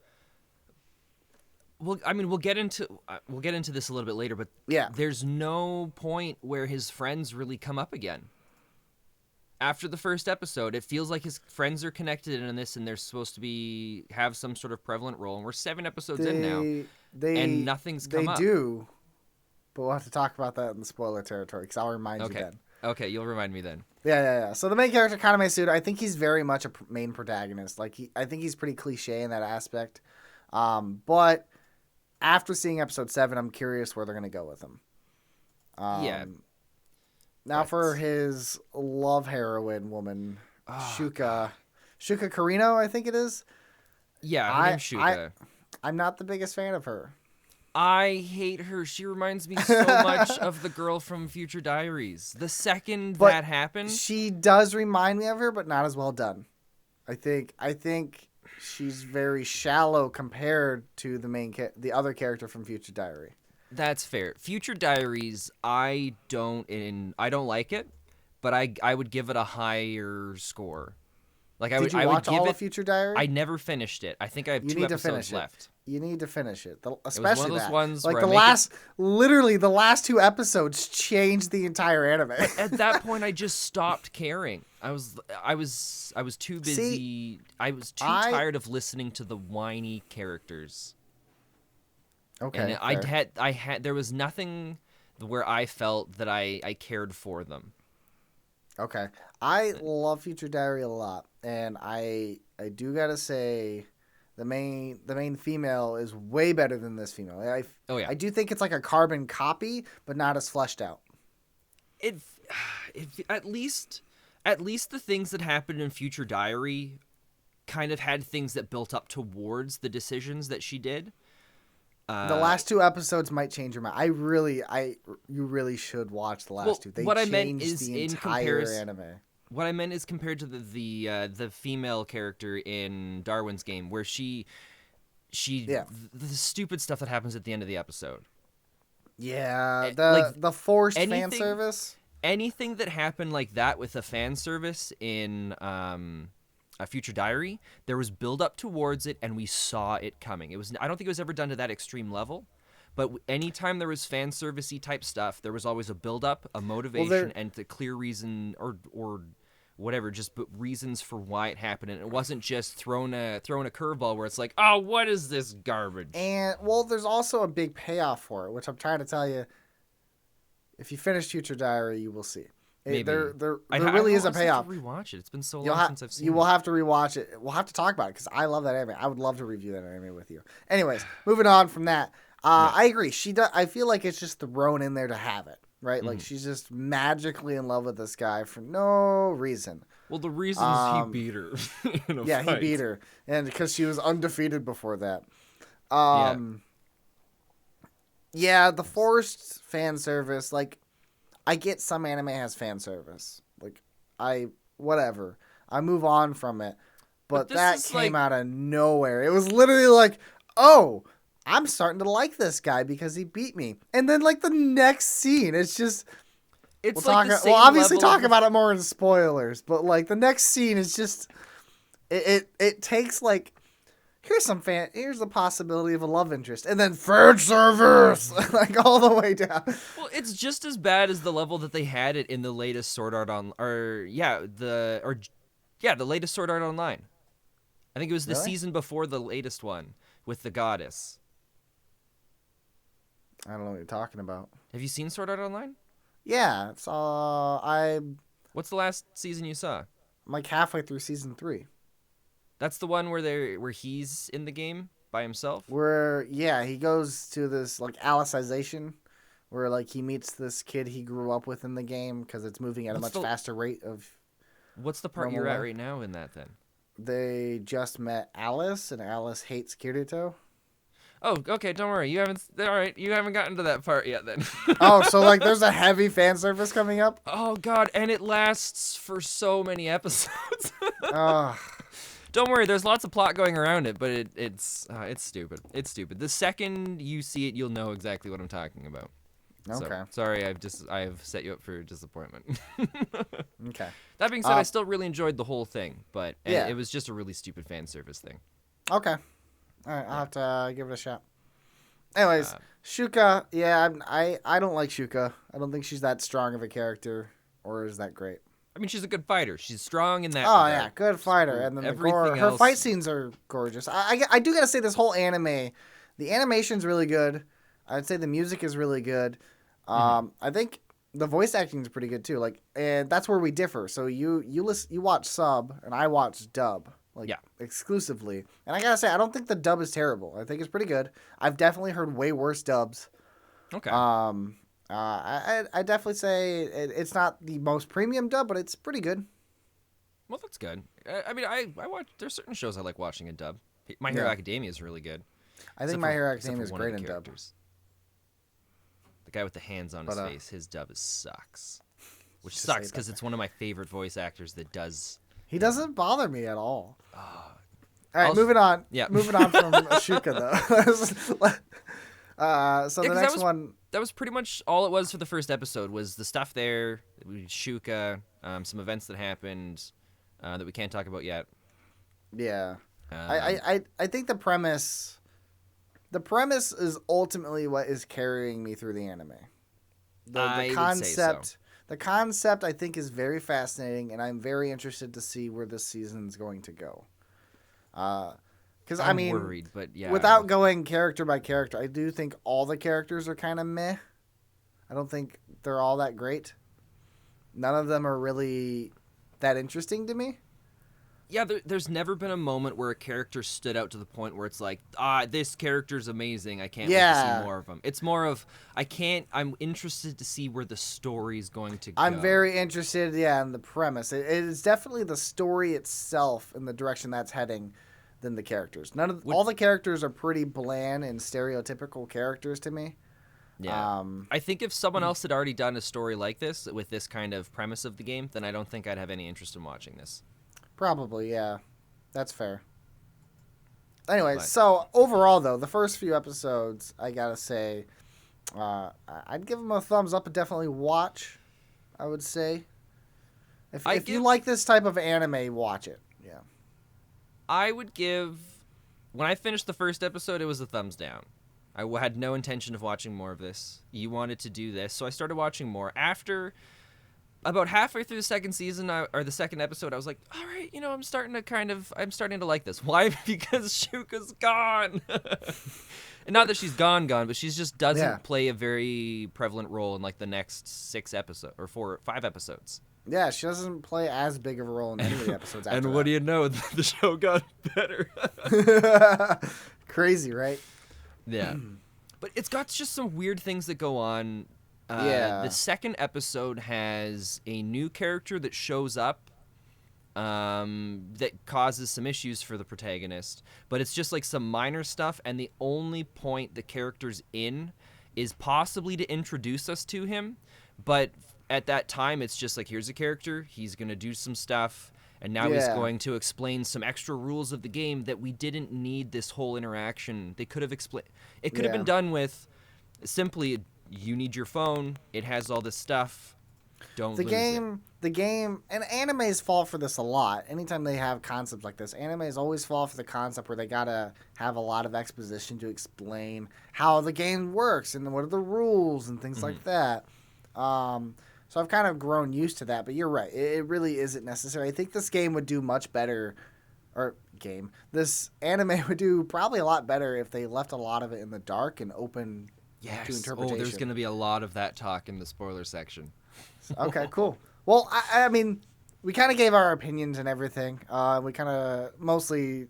Well, I mean, we'll get into this a little bit later, but there's no point where his friends really come up again. After the first episode, it feels like his friends are connected in this, and they're supposed to have some sort of prevalent role. And we're 7 episodes in now, and nothing's come up. They do. But we'll have to talk about that in the spoiler territory, because I'll remind you then. Okay, you'll remind me then. Yeah. So the main character, Kaname Suda, I think he's very much a main protagonist. Like I think he's pretty cliche in that aspect. But after seeing episode 7, I'm curious where they're going to go with him. Now for his love heroine woman, Shuka Carino, I think it is. Yeah, her name's Shuka. I'm not the biggest fan of her. I hate her. She reminds me so much of the girl from Future Diaries. The second that happened, she does remind me of her, but not as well done. I think she's very shallow compared to the other character from Future Diary. That's fair. Future Diaries, I don't like it, but I would give it a higher score. Like I would watch give all it, of Future Diary? I never finished it. I think I have 2 episodes left. You need to finish it, especially it was one of those ones like where the last 2 episodes changed the entire anime. At that point, I just stopped caring. I was too busy. I was too tired of listening to the whiny characters. Okay, and there was nothing where I felt that I cared for them. Okay, I love Future Diary a lot, and I do gotta say, the main female is way better than this female. I do think it's like a carbon copy, but not as fleshed out. It at least the things that happened in Future Diary kind of had things that built up towards the decisions that she did. The last 2 episodes might change your mind. You really should watch the last 2. They changed the entire anime. What I meant is compared to the female character in Darwin's Game, where the stupid stuff that happens at the end of the episode. Yeah, the forced fan service. Anything that happened like that with the fan service in a Future Diary, there was build up towards it, and we saw it coming. I don't think it was ever done to that extreme level, but anytime there was fan servicey type stuff, there was always a build up, a motivation, and the clear reason or whatever, just reasons for why it happened, and it wasn't just throwing a curveball where it's like, oh, what is this garbage? And there's also a big payoff for it, which I'm trying to tell you. If you finish Future Diary, you will see. Maybe. There really is a payoff. Have to rewatch it. It's been so You'll long since I've seen it. You will have to rewatch it. We'll have to talk about it because I love that anime. I would love to review that anime with you. Anyways, moving on from that. I agree. I feel like it's just thrown in there to have it, right? Mm-hmm. Like she's just magically in love with this guy for no reason. Well, the reason is he beat her. In a fight. He beat her, and because she was undefeated before that. Yeah, the forced fan service. Like, I get some anime has fan service. Like, whatever. I move on from it, but that came out of nowhere. It was literally like, oh, I'm starting to like this guy because he beat me, and then like the next scene, it's just. We'll obviously talk about it more in spoilers, but like the next scene is just it takes like here's the possibility of a love interest and then fan service like all the way down. Well, it's just as bad as the level that they had it in the latest Sword Art the latest Sword Art Online. I think it was the season before the latest one with the goddess. I don't know what you're talking about. Have you seen Sword Art Online? Yeah, it's What's the last season you saw? I'm like halfway through season 3. That's the one where he's in the game by himself? He goes to this like Alicization where like he meets this kid he grew up with in the game because it's moving at a much faster rate of. What's the part you're at right now in that then? They just met Alice and Alice hates Kirito. Oh, okay. Don't worry. You haven't gotten to that part yet, then. Oh, so like, there's a heavy fan service coming up. Oh God, and it lasts for so many episodes. Oh. Don't worry. There's lots of plot going around it, but it's stupid. It's stupid. The second you see it, you'll know exactly what I'm talking about. Okay. So, sorry, I've set you up for disappointment. Okay. That being said, I still really enjoyed the whole thing, but it was just a really stupid fan service thing. Okay. All right, I'll have to give it a shot. Anyways, Shuka, I don't like Shuka. I don't think she's that strong of a character, or is that great. I mean, she's a good fighter. She's strong in that. Oh yeah, good fighter, and then her fight scenes are gorgeous. I do gotta say, this whole anime, the animation's really good. I'd say the music is really good. I think the voice acting is pretty good too. Like, and that's where we differ. So you watch sub, and I watch dub. Exclusively. And I gotta say, I don't think the dub is terrible. I think it's pretty good. I've definitely heard way worse dubs. Okay. I definitely say it's not the most premium dub, but it's pretty good. Well, that's good. I mean, I watch. There's certain shows I like watching in dub. My Hero Academia is really good. I think My Hero Academia is great in dub. The guy with the hands on his face, his dub sucks. Which sucks because it's one of my favorite voice actors that does. He doesn't bother me at all. All right, moving on. Yeah. Moving on from Shuka, though. So the next one... That was pretty much all it was for the first episode, was the stuff there, Shuka, some events that happened that we can't talk about yet. Yeah. I think the premise is ultimately what is carrying me through the anime. The concept... Would say so. The concept, I think, is very fascinating, and I'm very interested to see where this season's going to go. Because I mean, worried, but yeah. Without going character by character, I do think all the characters are kind of meh. I don't think they're all that great. None of them are really that interesting to me. Yeah, there's never been a moment where a character stood out to the point where it's like, this character's amazing. I can't wait to see more of them. It's more of, I'm interested to see where the story's going to go. I'm very interested, in the premise. It is definitely the story itself and the direction that's heading than the characters. All the characters are pretty bland and stereotypical characters to me. Yeah. I think if someone else had already done a story like this, with this kind of premise of the game, then I don't think I'd have any interest in watching this. Probably, yeah. That's fair. Anyway, so overall, though, the first few episodes, I gotta say, I'd give them a thumbs up and definitely watch, I would say. If you like this type of anime, watch it. Yeah. I would give... When I finished the first episode, it was a thumbs down. I had no intention of watching more of this. You wanted to do this, so I started watching more. After about halfway through the second season or the second episode, I was like, all right, I'm starting to like this. Why? Because Shuka's gone. And not that she's gone, but she just doesn't play a very prevalent role in like the next 6 episodes or 5 episodes. Yeah, she doesn't play as big of a role in any of the episodes after And what do you know? The show got better. Crazy, right? Yeah. But it's got just some weird things that go on. The second episode has a new character that shows up that causes some issues for the protagonist. But it's just like some minor stuff, and the only point the character's in is possibly to introduce us to him. But at that time, it's just like, here's a character, he's going to do some stuff, and now he's going to explain some extra rules of the game that we didn't need this whole interaction. They could have explained. It could have been done with simply, you need your phone, it has all this stuff, don't lose it. The game, and animes fall for this a lot. Anytime they have concepts like this, animes always fall for the concept where they gotta have a lot of exposition to explain how the game works and what are the rules and things like that. So I've kind of grown used to that, but you're right. It really isn't necessary. I think this game would do much better, this anime would do probably a lot better if they left a lot of it in the dark and open to interpretation. Oh, there's going to be a lot of that talk in the spoiler section. Okay, cool. Well, I mean, we kind of gave our opinions and everything. We kind of mostly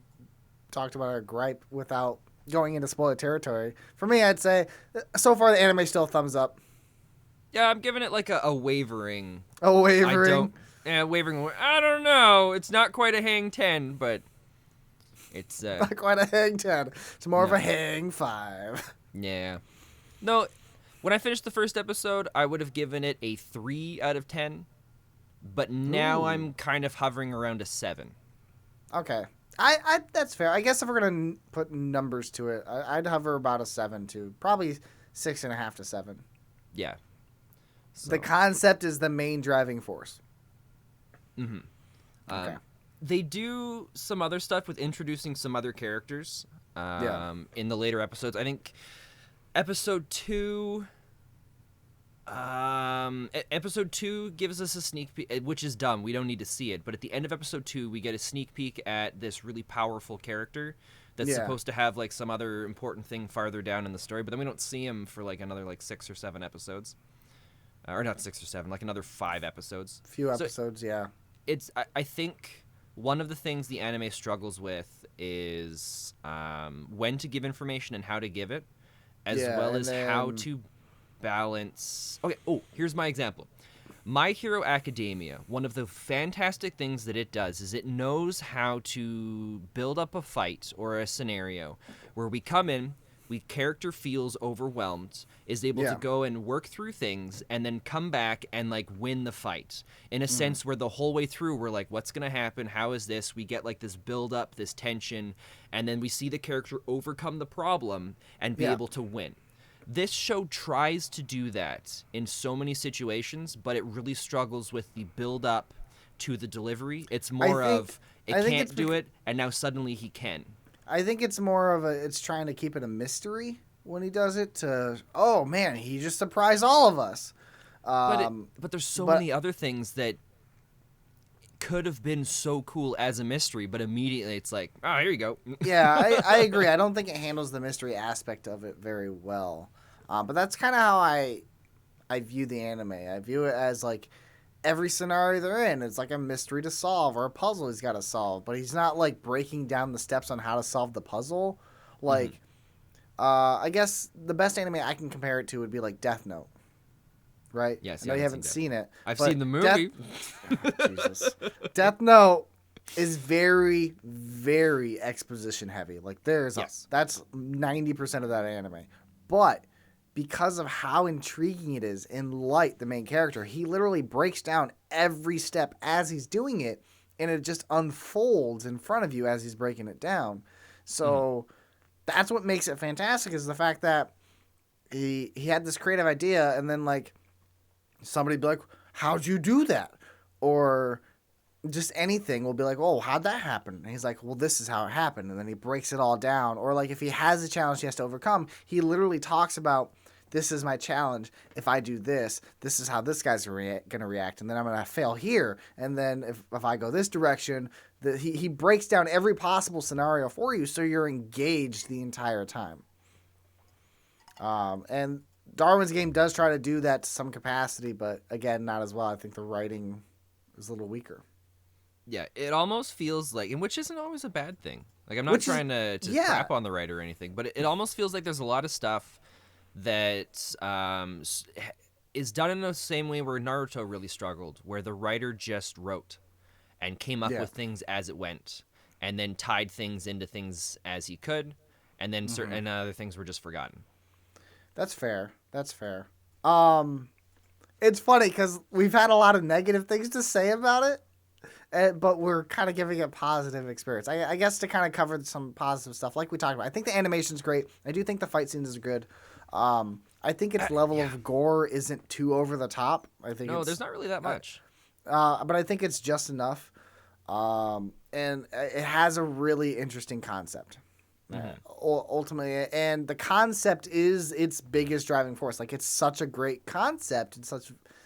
talked about our gripe without going into spoiler territory. For me, I'd say, so far the anime still thumbs up. Yeah, I'm giving it like a wavering. A wavering? Wavering. I don't know. It's not quite a hang 10, but it's... not quite a hang 10. It's more of a hang 5. Yeah. No, when I finished the first episode, I would have given it a 3 out of 10. But now I'm kind of hovering around a 7. Okay. I that's fair. I guess if we're going to put numbers to it, I'd hover about a 7 too. Probably 6.5 to 7. Yeah. So. The concept is the main driving force. Mm-hmm. Okay. They do some other stuff with introducing some other characters in the later episodes. I think episode 2... episode 2 gives us a sneak peek, which is dumb. We don't need to see it. But at the end of episode 2, we get a sneak peek at this really powerful character that's supposed to have like some other important thing farther down in the story. But then we don't see him for like another like 6 or 7 episodes. Or not 6 or 7, like another 5 episodes. Few episodes, yeah. It's I think one of the things the anime struggles with is when to give information and how to give it, as well as how to balance. Okay, here's my example. My Hero Academia, one of the fantastic things that it does is it knows how to build up a fight or a scenario where we come in, character feels overwhelmed, is able to go and work through things, and then come back and like win the fight in a sense where the whole way through we're like, what's gonna happen? How is this? We get like this build up, this tension, and then we see the character overcome the problem and be able to win. This show tries to do that in so many situations, but it really struggles with the build up to the delivery. It's more of it can't do it, and now suddenly he can. I think it's more of it's trying to keep it a mystery when he does it to, oh man, he just surprised all of us. But there's so many other things that could have been so cool as a mystery, but immediately it's like, oh, here you go. Yeah, I agree. I don't think it handles the mystery aspect of it very well. But that's kind of how I view the anime. I view it as like every scenario they're in, it's like a mystery to solve or a puzzle he's got to solve. But he's not like breaking down the steps on how to solve the puzzle. Like, I guess the best anime I can compare it to would be like Death Note. Right? Yes, I know you haven't seen it. I've seen the movie. Jesus. Death Note is very, very exposition heavy. Like that's 90% of that anime. But because of how intriguing it is in Light, the main character, he literally breaks down every step as he's doing it, and it just unfolds in front of you as he's breaking it down. So that's what makes it fantastic, is the fact that he had this creative idea, and then like somebody be like, how'd you do that? Or just anything will be like, oh, how'd that happen? And he's like, well, this is how it happened. And then he breaks it all down. Or like if he has a challenge he has to overcome, he literally talks about this is my challenge. If I do this, this is how this guy's going to react. And then I'm going to fail here. And then if I go this direction, he breaks down every possible scenario for you, so you're engaged the entire time. And Darwin's Game does try to do that to some capacity, but again, not as well. I think the writing is a little weaker. Yeah, it almost feels like, and which isn't always a bad thing. Like, I'm not trying to crap on the writer or anything, but it almost feels like there's a lot of stuff that is done in the same way where Naruto really struggled, where the writer just wrote and came up with things as it went, and then tied things into things as he could, and then certain other things were just forgotten. That's fair. It's funny because we've had a lot of negative things to say about it. But we're kind of giving it positive experience. I guess to kind of cover some positive stuff like we talked about. I think the animation's great. I do think the fight scenes are good. I think its level of gore isn't too over the top. There's not really that much. But I think it's just enough. And it has a really interesting concept. Ultimately, and the concept is its biggest driving force. Like, it's such a great concept. It's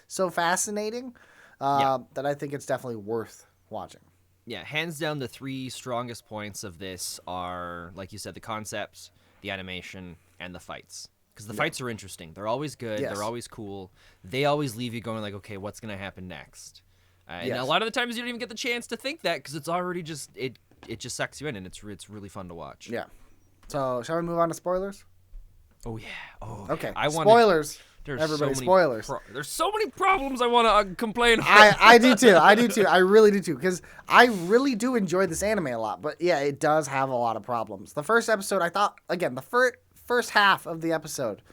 so fascinating that I think it's definitely worth watching. Yeah, hands down, the three strongest points of this are, like you said, the concept, the animation, and the fights. Because the fights are interesting. They're always good. Yes. They're always cool. They always leave you going like, okay, what's going to happen next? And a lot of the times you don't even get the chance to think that because it's already just, it just sucks you in, and it's really fun to watch. Yeah. So, shall we move on to spoilers? Oh, yeah. Oh, okay. Spoilers. Everybody, spoilers. There's so many problems I want to complain about. I do too. I really do too. Because I really do enjoy this anime a lot. But yeah, it does have a lot of problems. The first episode, I thought, again, the first half of the episode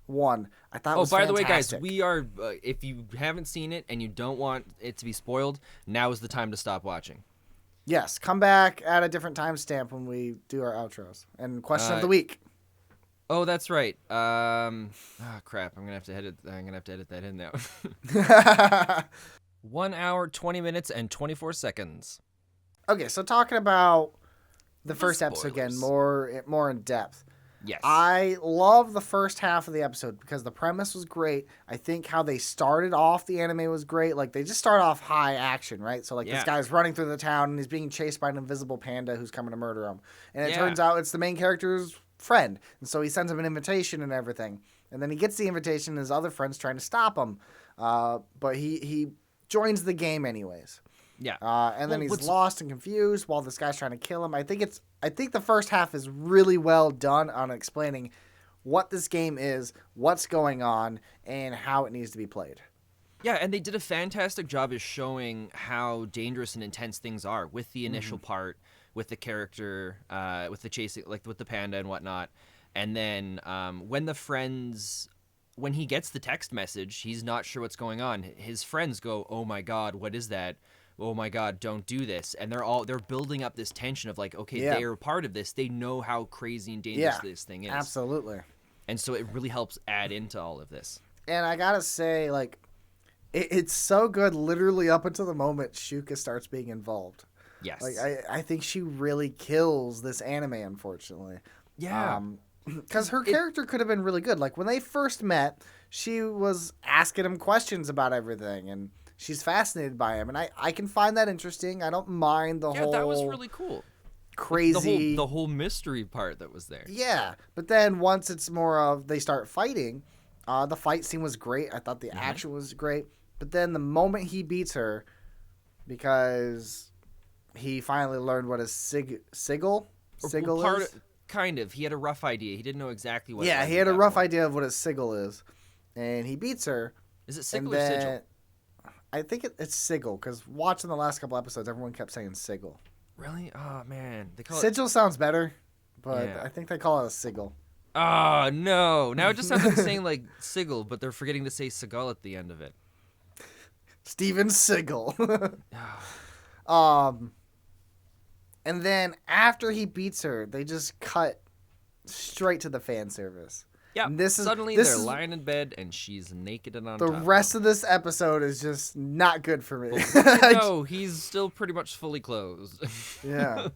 one, I thought was fantastic. By the way, guys, we are, if you haven't seen it and you don't want it to be spoiled, now is the time to stop watching. Yes, come back at a different timestamp when we do our outros. And question of the week. Oh, that's right. Crap. I'm gonna have to edit that in now. 1 hour, 20 minutes, and 24 seconds. Okay, so talking about the first episode again, more in depth. Yes. I love the first half of the episode because the premise was great. I think how they started off the anime was great. Like, they just start off high action, right? So, like, this guy's running through the town and he's being chased by an invisible panda who's coming to murder him. And it turns out it's the main character's friend. And so he sends him an invitation and everything. And then he gets the invitation and his other friend's trying to stop him. But he joins the game anyways. Yeah. And then he's lost and confused while this guy's trying to kill him. I think the first half is really well done on explaining what this game is, what's going on, and how it needs to be played. Yeah, and they did a fantastic job of showing how dangerous and intense things are with the initial part, with the character, with the chasing, like with the panda and whatnot. And then when he gets the text message, he's not sure what's going on. His friends go, "Oh my God, what is that? Oh my God, don't do this." And they're building up this tension of like, okay, they are a part of this. They know how crazy and dangerous this thing is. Absolutely. And so it really helps add into all of this. And I gotta say, like, it's so good literally up until the moment Shuka starts being involved. Yes. Like, I think she really kills this anime, unfortunately. Yeah. Because her character could have been really good. Like, when they first met, she was asking him questions about everything, and she's fascinated by him. And I can find that interesting. I don't mind the whole... Yeah, that was really cool. Crazy... The whole mystery part that was there. Yeah. But then once it's more of they start fighting, the fight scene was great. I thought the action was great. But then the moment he beats her, because he finally learned what a sigil is. Kind of. He had a rough idea. He didn't know exactly what. Yeah, he had a rough idea of what a sigil is, and he beats her. Is it sigil or sigil? I think it's sigil, because watching the last couple episodes, everyone kept saying sigil. Really? Oh man, they call sigil sounds better, but I think they call it a sigil. Oh no! Now it just sounds like saying like sigil, but they're forgetting to say Seagal at the end of it. Steven Seagal. And then after he beats her, they just cut straight to the fan service. Yeah. Suddenly they're lying in bed and she's naked and on top. The rest of this episode is just not good for me. No, he's still pretty much fully clothed. Yeah.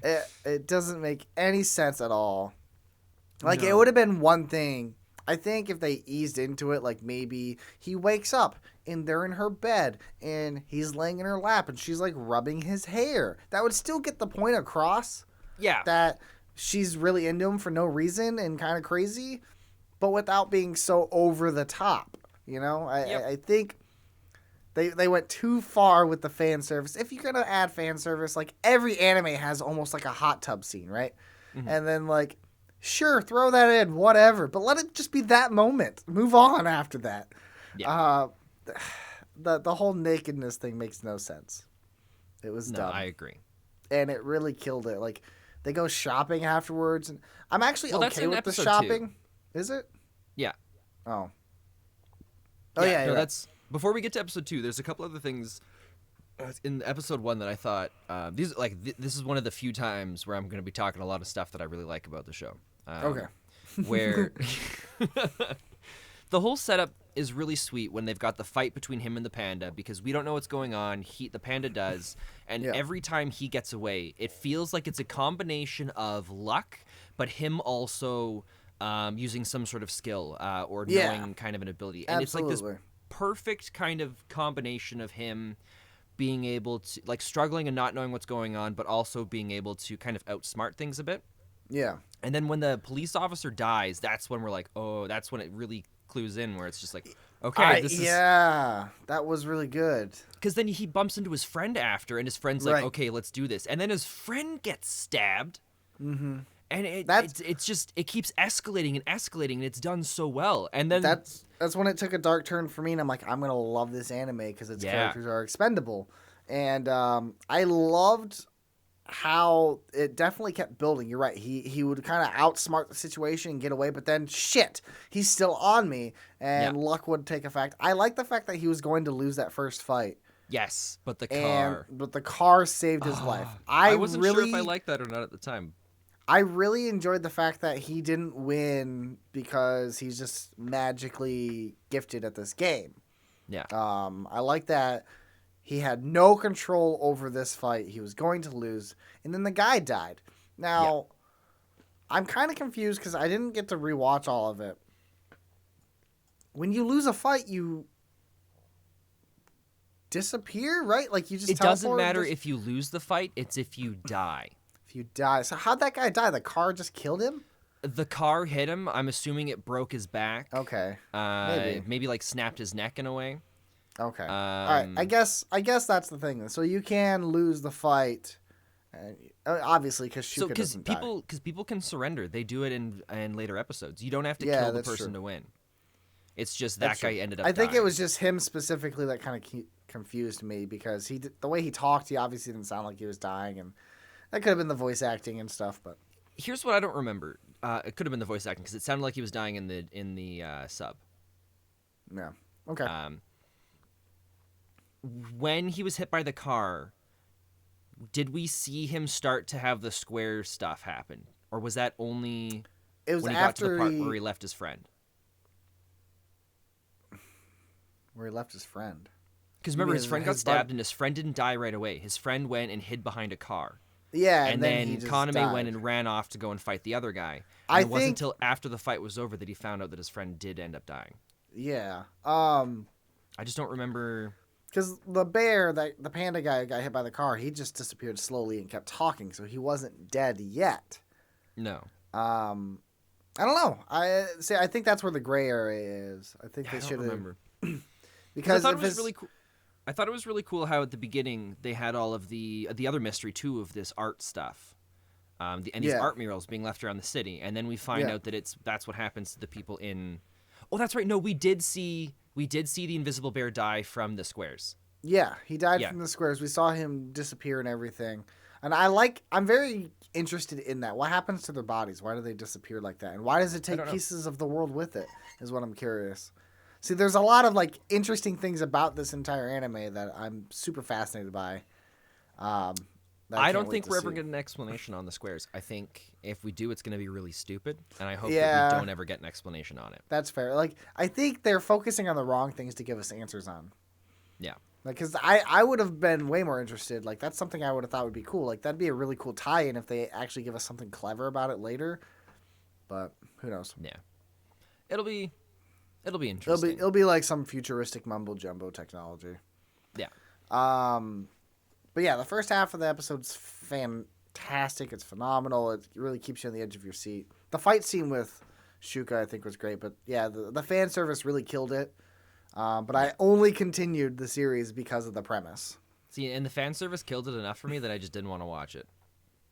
It doesn't make any sense at all. Like, it would have been one thing. I think if they eased into it, like maybe he wakes up and they're in her bed and he's laying in her lap and she's like rubbing his hair. That would still get the point across. Yeah. That she's really into him for no reason and kind of crazy, but without being so over the top. You know, I think they went too far with the fan service. If you're gonna add fan service, like every anime has almost like a hot tub scene, right? Mm-hmm. And then like, sure, throw that in, whatever, but let it just be that moment. Move on after that. Yeah. The whole nakedness thing makes no sense. It was dumb. I agree. And it really killed it. Like, they go shopping afterwards, and I'm actually okay with the shopping. 2. Is it? Yeah. Oh. Yeah. No, that's before we get to episode 2. There's a couple other things in episode 1 that I thought this is one of the few times where I'm going to be talking a lot of stuff that I really like about the show. Okay. Where the whole setup is really sweet when they've got the fight between him and the panda, because we don't know what's going on. The panda does, and every time he gets away, it feels like it's a combination of luck, but him also using some sort of skill or knowing kind of an ability. And Absolutely. It's like this perfect kind of combination of him being able to, like, struggling and not knowing what's going on, but also being able to kind of outsmart things a bit. Yeah. And then when the police officer dies, that's when we're like, oh, that's when it really clues in, where it's just like, okay, this is... Yeah, that was really good. Because then he bumps into his friend after, and his friend's like, okay, let's do this. And then his friend gets stabbed. Mm-hmm. And it's just, it keeps escalating and escalating, and it's done so well. And then... That's when it took a dark turn for me, and I'm like, I'm going to love this anime because its characters are expendable. And I loved how it definitely kept building. You're right. He would kind of outsmart the situation and get away, but then shit, he's still on me, and luck would take effect. I like the fact that he was going to lose that first fight. Yes, but the car. But the car saved his life. I wasn't sure if I liked that or not at the time. I really enjoyed the fact that he didn't win because he's just magically gifted at this game. Yeah. I like that he had no control over this fight. He was going to lose, and then the guy died. Now, I'm kind of confused because I didn't get to rewatch all of it. When you lose a fight, you disappear, right? Like, you just It doesn't matter if you lose the fight, it's if you die. If you die. So how'd that guy die? The car just killed him? The car hit him. I'm assuming it broke his back. Okay. Maybe like snapped his neck in a way. Okay. All right. I guess that's the thing. So you can lose the fight, obviously, because Shuka doesn't die. Because people can surrender. They do it in later episodes. You don't have to kill the person to win. It's just that guy ended up. I think dying. it was just him specifically that kind of confused me, because the way he talked, he obviously didn't sound like he was dying, and that could have been the voice acting and stuff. But here's what I don't remember. It could have been the voice acting because it sounded like he was dying in the sub. Yeah. Okay. When he was hit by the car, did we see him start to have the square stuff happen, or was that only when he got to the part where he left his friend? Where he left his friend. Because remember, his friend got stabbed, and his friend didn't die right away. His friend went and hid behind a car. Yeah, and then Kaname went and ran off to go and fight the other guy. And it wasn't until after the fight was over that he found out that his friend did end up dying. Yeah. I just don't remember. Because the the panda guy got hit by the car, he just disappeared slowly and kept talking, so he wasn't dead yet. No. I don't know. I think that's where the gray area is. I think they should remember. Because I thought it was really cool. I thought it was really cool how at the beginning they had all of the other mystery too of this art stuff, and these art murals being left around the city, and then we find out that that's what happens to the people in. Oh, that's right. No, we did see the invisible bear die from the squares. Yeah, he died from the squares. We saw him disappear and everything, and I'm very interested in that. What happens to their bodies? Why do they disappear like that? And why does it take pieces of the world with it? Is what I'm curious. See, there's a lot of like interesting things about this entire anime that I'm super fascinated by. I don't think we're ever getting an explanation on the squares. I think if we do, it's going to be really stupid, and I hope that we don't ever get an explanation on it. That's fair. Like, I think they're focusing on the wrong things to give us answers on. Yeah. Like, because I would have been way more interested. Like, that's something I would have thought would be cool. Like, that'd be a really cool tie-in if they actually give us something clever about it later. But who knows? Yeah. it'll be interesting. It'll be like some futuristic mumbo jumbo technology. Yeah. But yeah, the first half of the episode's fantastic. It's phenomenal. It really keeps you on the edge of your seat. The fight scene with Shuka, I think, was great. But yeah, the fan service really killed it. But I only continued the series because of the premise. See, and the fan service killed it enough for me that I just didn't want to watch it.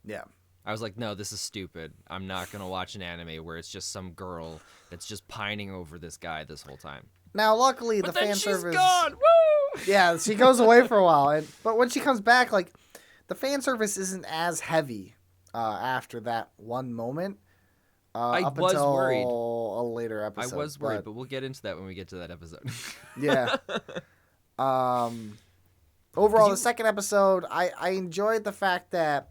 Yeah. I was like, no, this is stupid. I'm not going to watch an anime where it's just some girl that's just pining over this guy this whole time. Now, luckily, But the then fan she's service... gone! Woo! Yeah, she goes away for a while. But when she comes back, like, the fan service isn't as heavy after that one moment. I up was until worried. a later I episode. was worried, but we'll get into that when we get to that episode. Yeah. Overall, the second episode, I enjoyed the fact that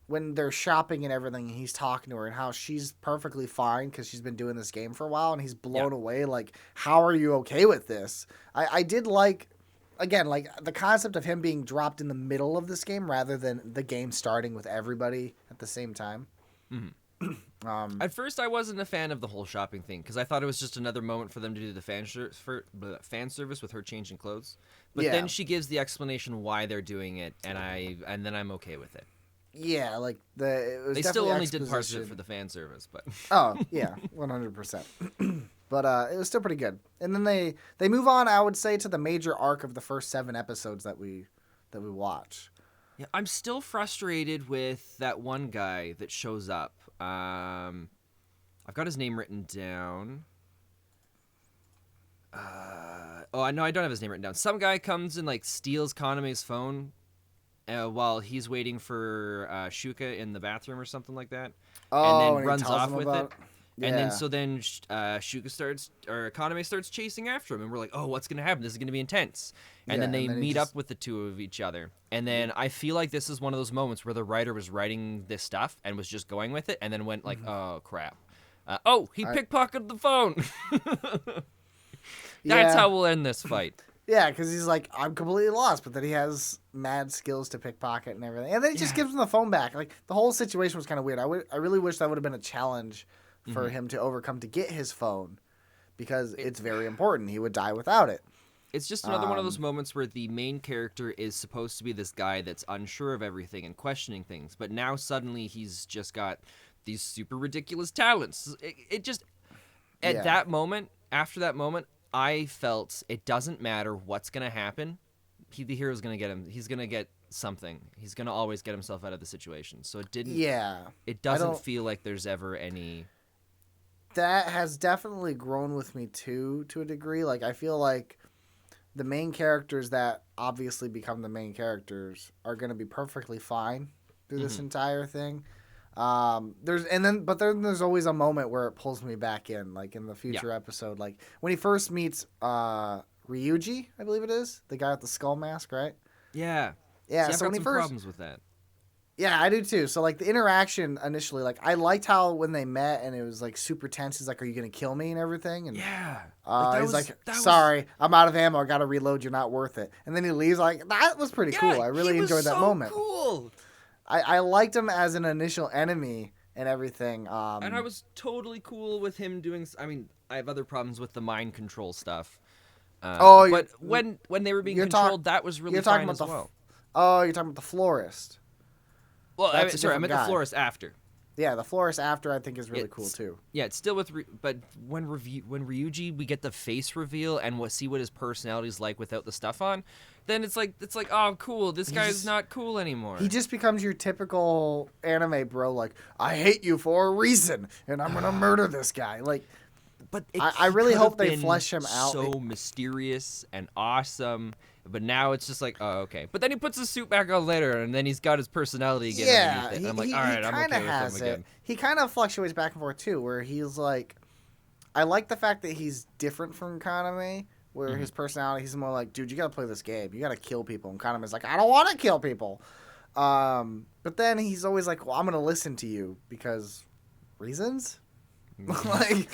when they're shopping and everything, he's talking to her and how she's perfectly fine because she's been doing this game for a while, and he's blown away. Like, how are you okay with this? I did like, again, like the concept of him being dropped in the middle of this game rather than the game starting with everybody at the same time. Mm-hmm. At first, I wasn't a fan of the whole shopping thing because I thought it was just another moment for them to do the fan service with her changing clothes. But then she gives the explanation why they're doing it, and then I'm okay with it. Yeah, like they still only did parts of it for the fan service, but oh yeah, 100%. But it was still pretty good. And then they move on, I would say, to the major arc of the first 7 episodes that we watch. Yeah, I'm still frustrated with that one guy that shows up. I've got his name written down. I know I don't have his name written down. Some guy comes and like steals Kaname's phone while he's waiting for Shuka in the bathroom or something like that, and then runs off with it. Yeah. And then Shuka starts, or Kaname starts chasing after him, and we're like, oh, what's going to happen? This is going to be intense. And then they meet up with the two of each other. And then I feel like this is one of those moments where the writer was writing this stuff and was just going with it, and then went like, oh, crap. He pickpocketed the phone. That's how we'll end this fight. Yeah, because he's like, I'm completely lost, but then he has mad skills to pickpocket and everything. And then he just gives him the phone back. Like, the whole situation was kind of weird. I really wish that would have been a challenge for him to overcome to get his phone, because it's very important. He would die without it. It's just another one of those moments where the main character is supposed to be this guy that's unsure of everything and questioning things, but now suddenly he's just got these super ridiculous talents. It just, at that moment, after that moment, I felt it doesn't matter what's going to happen. The hero's going to get him. He's going to get something. He's going to always get himself out of the situation. So it didn't. Yeah. It doesn't feel like there's ever any. That has definitely grown with me too, to a degree. Like, I feel like the main characters that obviously become the main characters are going to be perfectly fine through this entire thing. But then there's always a moment where it pulls me back in, like in the future episode, like when he first meets Ryuji, I believe it is, the guy with the skull mask, right? Yeah. Yeah. See, so I've when got he first problems with that. Yeah, I do too. So like the interaction initially, like I liked how when they met and it was like super tense. He's like, "Are you gonna kill me?" and everything. And he's like, "Sorry, I'm out of ammo. I gotta reload. You're not worth it." And then he leaves. Like, that was pretty cool. I really enjoyed that moment. Cool. I liked him as an initial enemy and everything. And I was totally cool with him doing. I mean, I have other problems with the mind control stuff. But when they were being controlled, that was really fine as well. Oh, you're talking about the florist. Well, I meant the florist after. Yeah, the florist after I think is really cool too. Yeah, it's still with, but when Ryuji, we get the face reveal and see what his personality is like without the stuff on, then it's like oh cool, this guy's not cool anymore. He just becomes your typical anime bro, like I hate you for a reason and I'm gonna murder this guy. Like, but I really hope they flesh him out. So mysterious and awesome. But now it's just like, oh, okay. But then he puts his suit back on later, and then he's got his personality again. Yeah, and I'm like, all right, I'm okay with him again. He kind of fluctuates back and forth, too, where he's like, I like the fact that he's different from Kaname, where his personality, he's more like, dude, you got to play this game. You got to kill people. And Kaname's like, I don't want to kill people. But then he's always like, well, I'm going to listen to you because reasons? Like,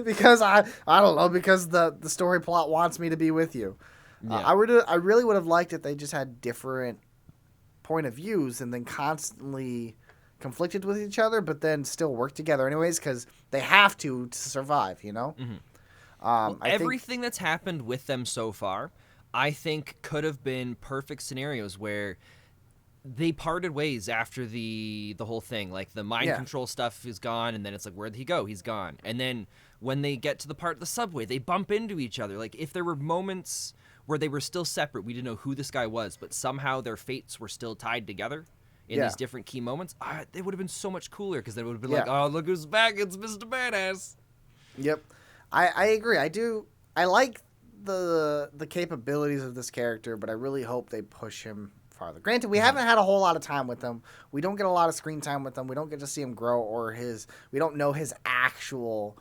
because I don't know, because the story plot wants me to be with you. Yeah. I really would have liked if they just had different point of views and then constantly conflicted with each other, but then still work together anyways because they have to survive, Mm-hmm. I everything that's happened with them so far, I think could have been perfect scenarios where they parted ways after the whole thing. Like the mind control stuff is gone, and then it's like, where'd he go? He's gone. And then when they get to the part of the subway, they bump into each other. Like if there were moments where they were still separate, we didn't know who this guy was, but somehow their fates were still tied together in these different key moments. They would have been so much cooler because they would have been like, oh, look who's back. It's Mr. Badass. Yep. I agree. I like the capabilities of this character, but I really hope they push him farther. Granted, we haven't had a whole lot of time with him. We don't get a lot of screen time with him. We don't get to see him grow we don't know his actual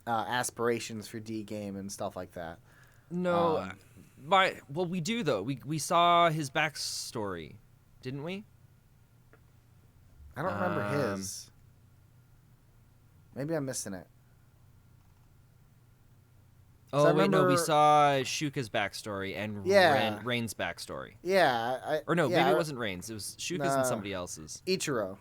aspirations for D game and stuff like that. No, well, we do though. We saw his backstory, didn't we? I don't remember his. Maybe I'm missing it. Oh, wait, no, we saw Shuka's backstory and Rain's backstory. Yeah. Maybe it wasn't Rain's. It was Shuka's and somebody else's. Ichiro.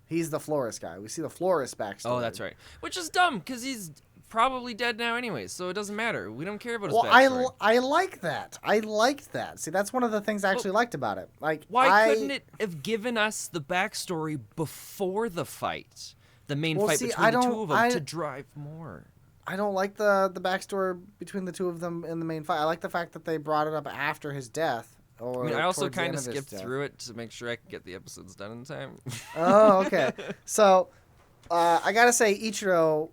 He's the florist guy. We see the florist backstory. Oh, that's right. Which is dumb, because he's probably dead now anyways, so it doesn't matter. We don't care about his backstory. I like that. I liked that. See, that's one of the things I actually liked about it. Like, why couldn't it have given us the backstory before the fight? The main fight between the two of them to drive more. I don't like the backstory between the two of them in the main fight. I like the fact that they brought it up after his death. I also kind of skipped through it to make sure I could get the episodes done in time. Oh, okay. So, I gotta say, Ichiro,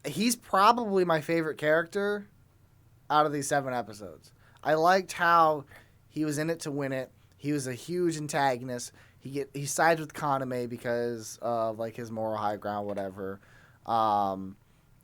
he's probably my favorite character out of these 7 episodes. I liked how he was in it to win it. He was a huge antagonist. He sides with Kaname because of like his moral high ground, whatever.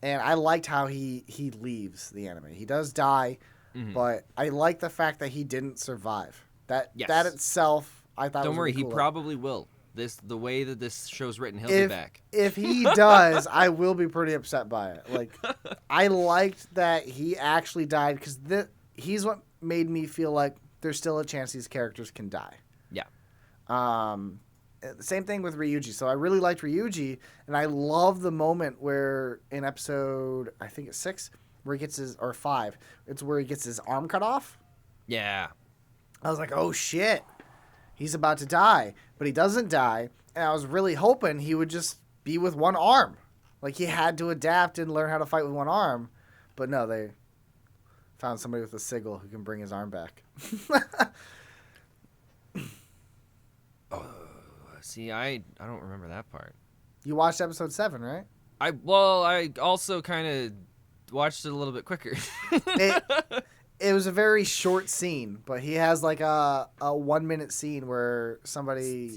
And I liked how he leaves the anime. He does die, but I like the fact that he didn't survive. That itself, I thought. Don't worry, really cool. He probably will. The way that this show's written, he'll be back. If he does, I will be pretty upset by it. Like, I liked that he actually died because he's what made me feel like there's still a chance these characters can die. Yeah. Same thing with Ryuji. So I really liked Ryuji, and I love the moment where in episode, I think it's 6, where he gets or 5, it's where he gets his arm cut off. Yeah. I was like, oh shit, he's about to die, but he doesn't die, and I was really hoping he would just be with one arm. Like he had to adapt and learn how to fight with one arm, but no, they found somebody with a sigil who can bring his arm back. See, I don't remember that part. You watched episode 7, right? I also kind of watched it a little bit quicker. It was a very short scene, but he has like a 1-minute scene where somebody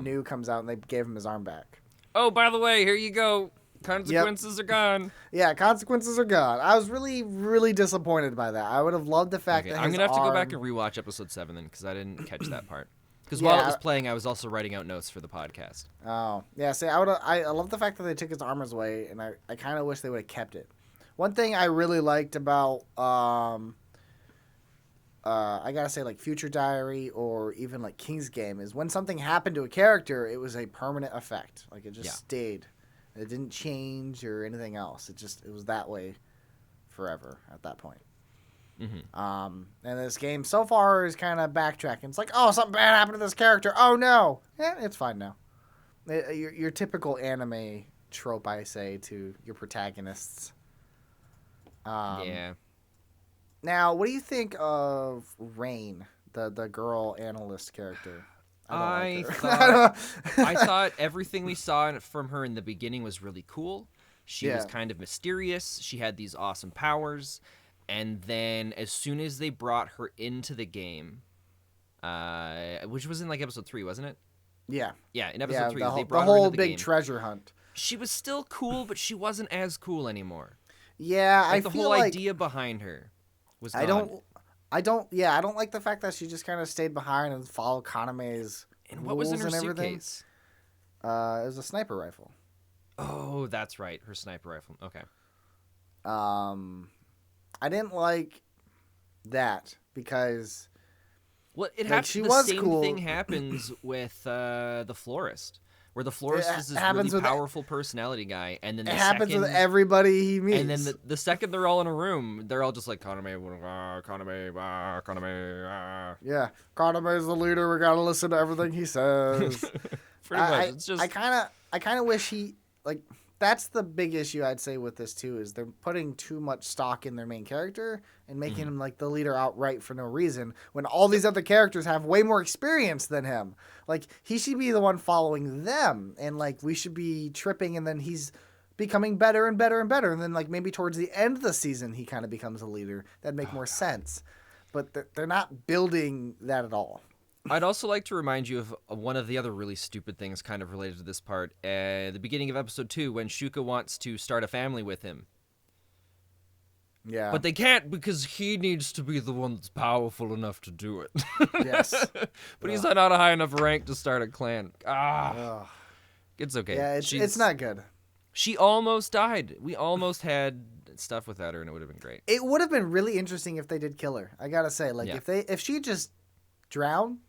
new comes out and they gave him his arm back. Oh, by the way, here you go. Consequences are gone. Yeah, consequences are gone. I was really, really disappointed by that. I would have loved the fact that I'm going to have to go back and rewatch episode 7 then, because I didn't catch that part. Because while it was playing, I was also writing out notes for the podcast. Oh. Yeah, see, I love the fact that they took his armors away, and I kind of wish they would have kept it. One thing I really liked about, I gotta say, like, Future Diary or even, like, King's Game is when something happened to a character, it was a permanent effect. Like, it just stayed. It didn't change or anything else. It was that way forever at that point. Mm-hmm. And this game so far is kind of backtracking. It's like, oh, something bad happened to this character. Oh no, it's fine now. Your typical anime trope, I say, to your protagonists. Yeah. Now, what do you think of Rain, the girl analyst character? I thought everything we saw from her in the beginning was really cool. She was kind of mysterious. She had these awesome powers. And then as soon as they brought her into the game, which was in like episode 3, wasn't it? Yeah. Yeah, in episode 3, they brought her into the game. The whole big treasure hunt. She was still cool, but she wasn't as cool anymore. Yeah, like the whole idea behind her was gone. I don't like the fact that she just kind of stayed behind and followed Kaname's and what was in her suitcase? It was a sniper rifle. Oh, that's right, her sniper rifle. Okay. I didn't like that because Well, it Like, happens. she The was same cool. thing happens with the florist, where the florist is this happens really with- powerful personality guy, and then It the happens second, with everybody he meets. and then the second they're all in a room, they're all just like Kaname, Kaname, Kaname. Yeah, Kaname's the leader. We gotta listen to everything he says. Pretty much, it's just I kind of wish he like. That's the big issue I'd say with this too is they're putting too much stock in their main character and making him like the leader outright for no reason when all these other characters have way more experience than him. Like he should be the one following them and like we should be tripping and then he's becoming better and better and better and then like maybe towards the end of the season he kind of becomes a leader. That'd make more sense. But they're not building that at all. I'd also like to remind you of one of the other really stupid things kind of related to this part. The beginning of episode 2 when Shuka wants to start a family with him. Yeah. But they can't because he needs to be the one that's powerful enough to do it. Yes. But he's not a high enough rank to start a clan. Ugh. It's okay. Yeah, it's not good. She almost died. We almost had stuff without her and it would have been great. It would have been really interesting if they did kill her. I gotta say, like if she just drowned,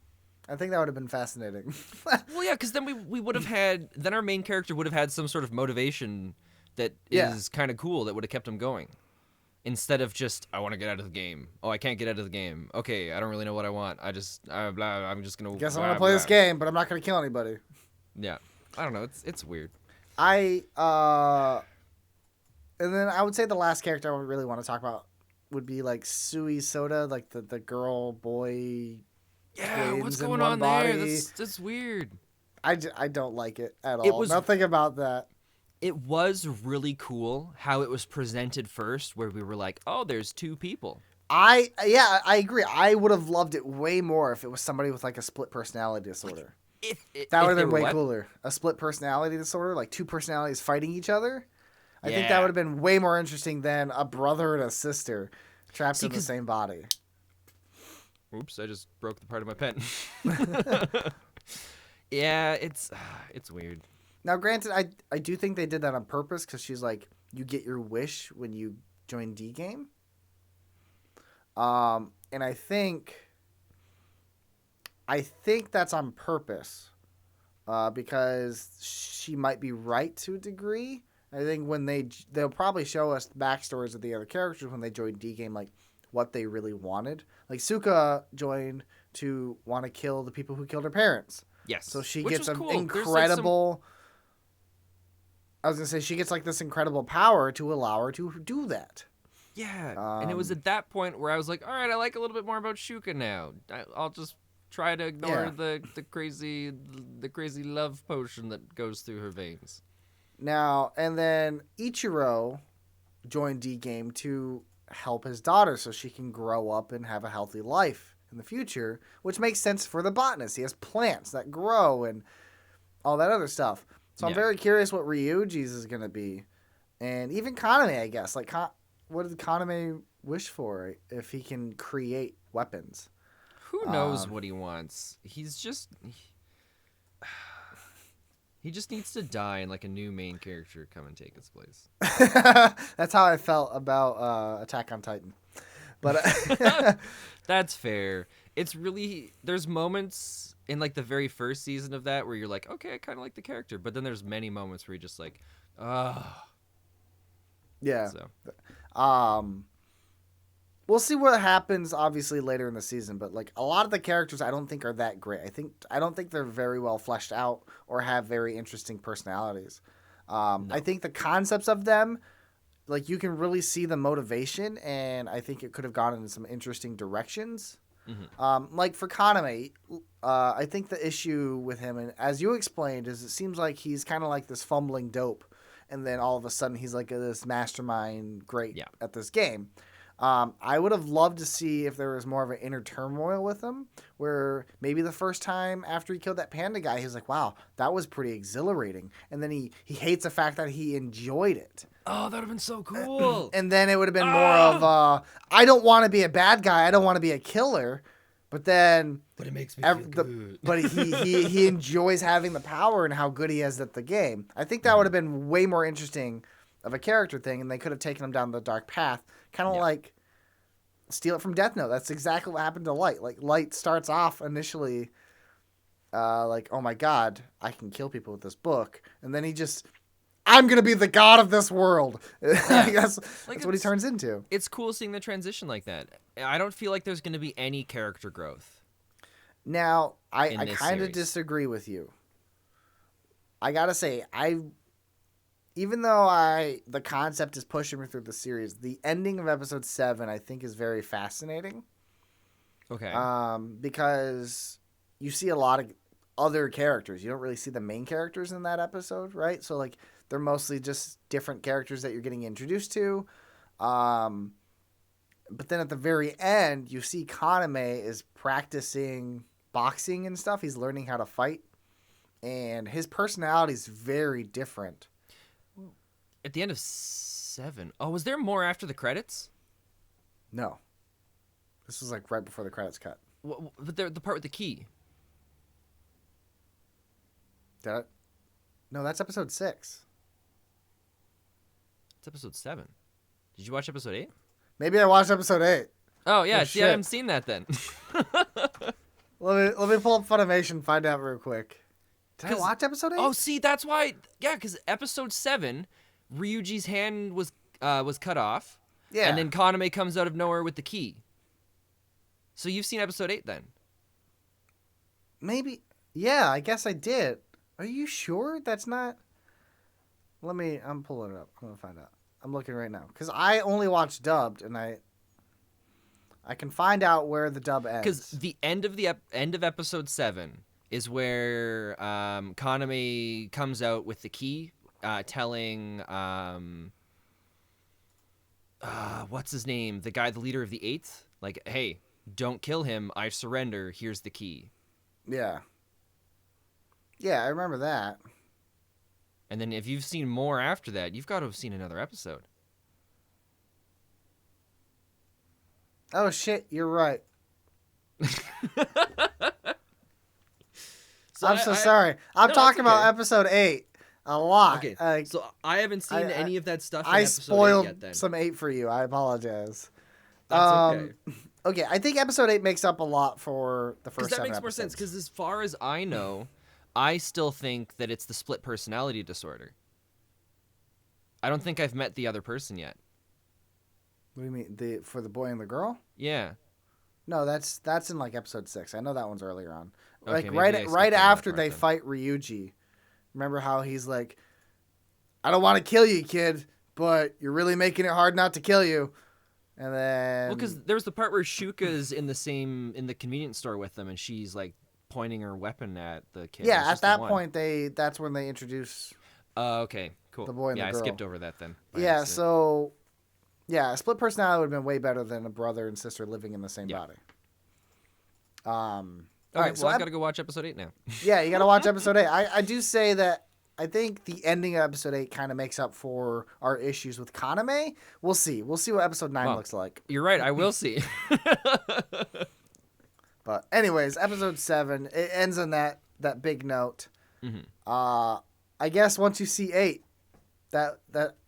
I think that would have been fascinating. Well, yeah, because then we would have had... Then our main character would have had some sort of motivation that is kind of cool that would have kept him going. Instead of just, I want to get out of the game. Oh, I can't get out of the game. Okay, I don't really know what I want. I'm just going to... Guess I'm going to play this game, but I'm not going to kill anybody. Yeah. I don't know. It's weird. And then I would say the last character I would really want to talk about would be like Sui Soda, like the girl, boy... Yeah, what's going on there? That's weird. I don't like it at all. Nothing about that. It was really cool how it was presented first, where we were like, oh, there's two people. I agree. I would have loved it way more if it was somebody with like a split personality disorder. That would have been way cooler. A split personality disorder, like two personalities fighting each other. I think that would have been way more interesting than a brother and a sister trapped in the same body. Oops, I just broke the part of my pen. Yeah, it's weird. Now, granted, I do think they did that on purpose because she's like, you get your wish when you join D game. And I think that's on purpose because she might be right to a degree. I think when they'll probably show us backstories of the other characters when they join D game, like what they really wanted. Like Suka joined to want to kill the people who killed her parents. Yes. So she Which gets was an cool. incredible... I was going to say, she gets like this incredible power to allow her to do that. Yeah. And it was at that point where I was like, all right, I like a little bit more about Shuka now. I'll just try to ignore the crazy love potion that goes through her veins. Now, and then Ichiro joined D game to help his daughter so she can grow up and have a healthy life in the future, which makes sense for the botanist. He has plants that grow and all that other stuff. So I'm very curious what Ryuji's is going to be. And even Kaname, I guess. Like, what did Kaname wish for if he can create weapons? Who knows what he wants? He just needs to die and like a new main character come and take his place. That's how I felt about Attack on Titan. But that's fair. It's really, there's moments in like the very first season of that where you're like, okay, I kind of like the character, but then there's many moments where you're just like, yeah. So. We'll see what happens obviously later in the season, but like a lot of the characters I don't think are that great. I don't think they're very well fleshed out or have very interesting personalities. No. I think the concepts of them, like you can really see the motivation, and I think it could have gone in some interesting directions. Mm-hmm. Like for Kaname, I think the issue with him, and as you explained, is it seems like he's kind of like this fumbling dope, and then all of a sudden he's like this mastermind great at this game. I would have loved to see if there was more of an inner turmoil with him, where maybe the first time after he killed that panda guy, he was like, wow, that was pretty exhilarating. And then he hates the fact that he enjoyed it. Oh, that would have been so cool. And then it would have been more of, I don't want to be a bad guy. I don't want to be a killer. But then... But it makes me feel good. But he enjoys having the power and how good he is at the game. I think that would have been way more interesting of a character thing, and they could have taken him down the dark path. Kind of like steal it from Death Note. That's exactly what happened to Light. Like, Light starts off initially like, oh my god, I can kill people with this book. And then he just, I'm going to be the god of this world. Yeah. That's Like, what he turns into. It's cool seeing the transition like that. I don't feel like there's going to be any character growth. Now, I in this kind of series. disagree with you. I got to say, even though the concept is pushing me through the series, the ending of episode 7 I think is very fascinating. Okay. Because you see a lot of other characters. You don't really see the main characters in that episode, right? So like they're mostly just different characters that you're getting introduced to. But then at the very end, you see Kaname is practicing boxing and stuff. He's learning how to fight, and his personality is very different. At the end of 7. Oh, was there more after the credits? No, this was like right before the credits cut. But the part with the key. No, that's episode 6. It's episode 7. Did you watch episode 8? Maybe I watched episode 8. Oh yeah, Oh, see, I shit. haven't seen that then. Let me pull up Funimation and find out real quick. Did I watch episode 8? Oh, see, that's why. Yeah, because episode 7, Ryuji's hand was cut off. yeah. And then Kaname comes out of nowhere with the key. So you've seen episode 8 then? Maybe. Yeah, I guess I did. Are you sure that's not? I'm pulling it up. I'm going to find out. I'm looking right now. Because I only watched dubbed, and I can find out where the dub ends. Because the end of episode 7 is where Kaname comes out with the key, telling what's his name, the leader of the 8th, like, hey, don't kill him. I surrender. Here's the key. Yeah. Yeah, I remember that. And then if you've seen more after that, you've got to have seen another episode. Oh, shit, you're right. I'm so sorry. I'm talking about episode 8 a lot. Okay, so I haven't seen any of that stuff in I episode 8 spoiled yet then. some 8 for you. I apologize. That's okay. Okay, I think episode 8 makes up a lot for the first 7 Because that makes episodes. more sense, because as far as I know, I still think that it's the split personality disorder. I don't think I've met the other person yet. What do you mean? For the boy and the girl? Yeah. No, that's in like episode 6. I know that one's earlier on. Okay, Like maybe I skipped right that after part they then. fight Ryuji. Remember how he's like, I don't want to kill you, kid, but you're really making it hard not to kill you. And then Well, because there's the part where Shuka's in the convenience store with them, and she's like pointing her weapon at the kid. yeah, It's at just the that one. point that's when they introduce Okay, cool. the boy and yeah, the girl. I skipped over that then. by Yeah, accident. so yeah, a split personality would have been way better than a brother and sister living in the same Yeah. body. Okay, Alright, so well, I've got to go watch episode 8 now. yeah, you gotta watch episode 8. I do say that I think the ending of episode 8 kind of makes up for our issues with Kaname. We'll see. We'll see what episode 9 Well, looks like. You're right, I will see. But anyways, episode 7, it ends on that big note. Mhm. I guess once you see 8, that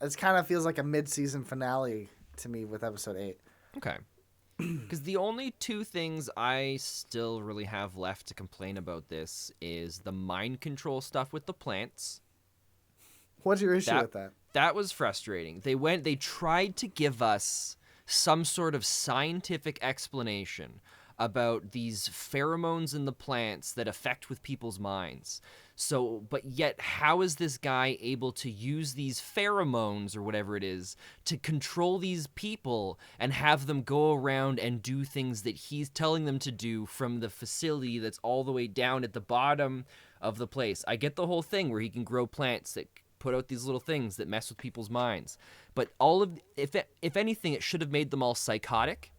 it kind of feels like a mid-season finale to me with episode 8. Okay. Because the only two things I still really have left to complain about this is the mind control stuff with the plants. What's your issue with that? That was frustrating. They tried to give us some sort of scientific explanation about these pheromones in the plants that affect with people's minds. So, but yet, how is this guy able to use these pheromones or whatever it is to control these people and have them go around and do things that he's telling them to do from the facility that's all the way down at the bottom of the place? I get the whole thing where he can grow plants that put out these little things that mess with people's minds. But if anything, it should have made them all psychotic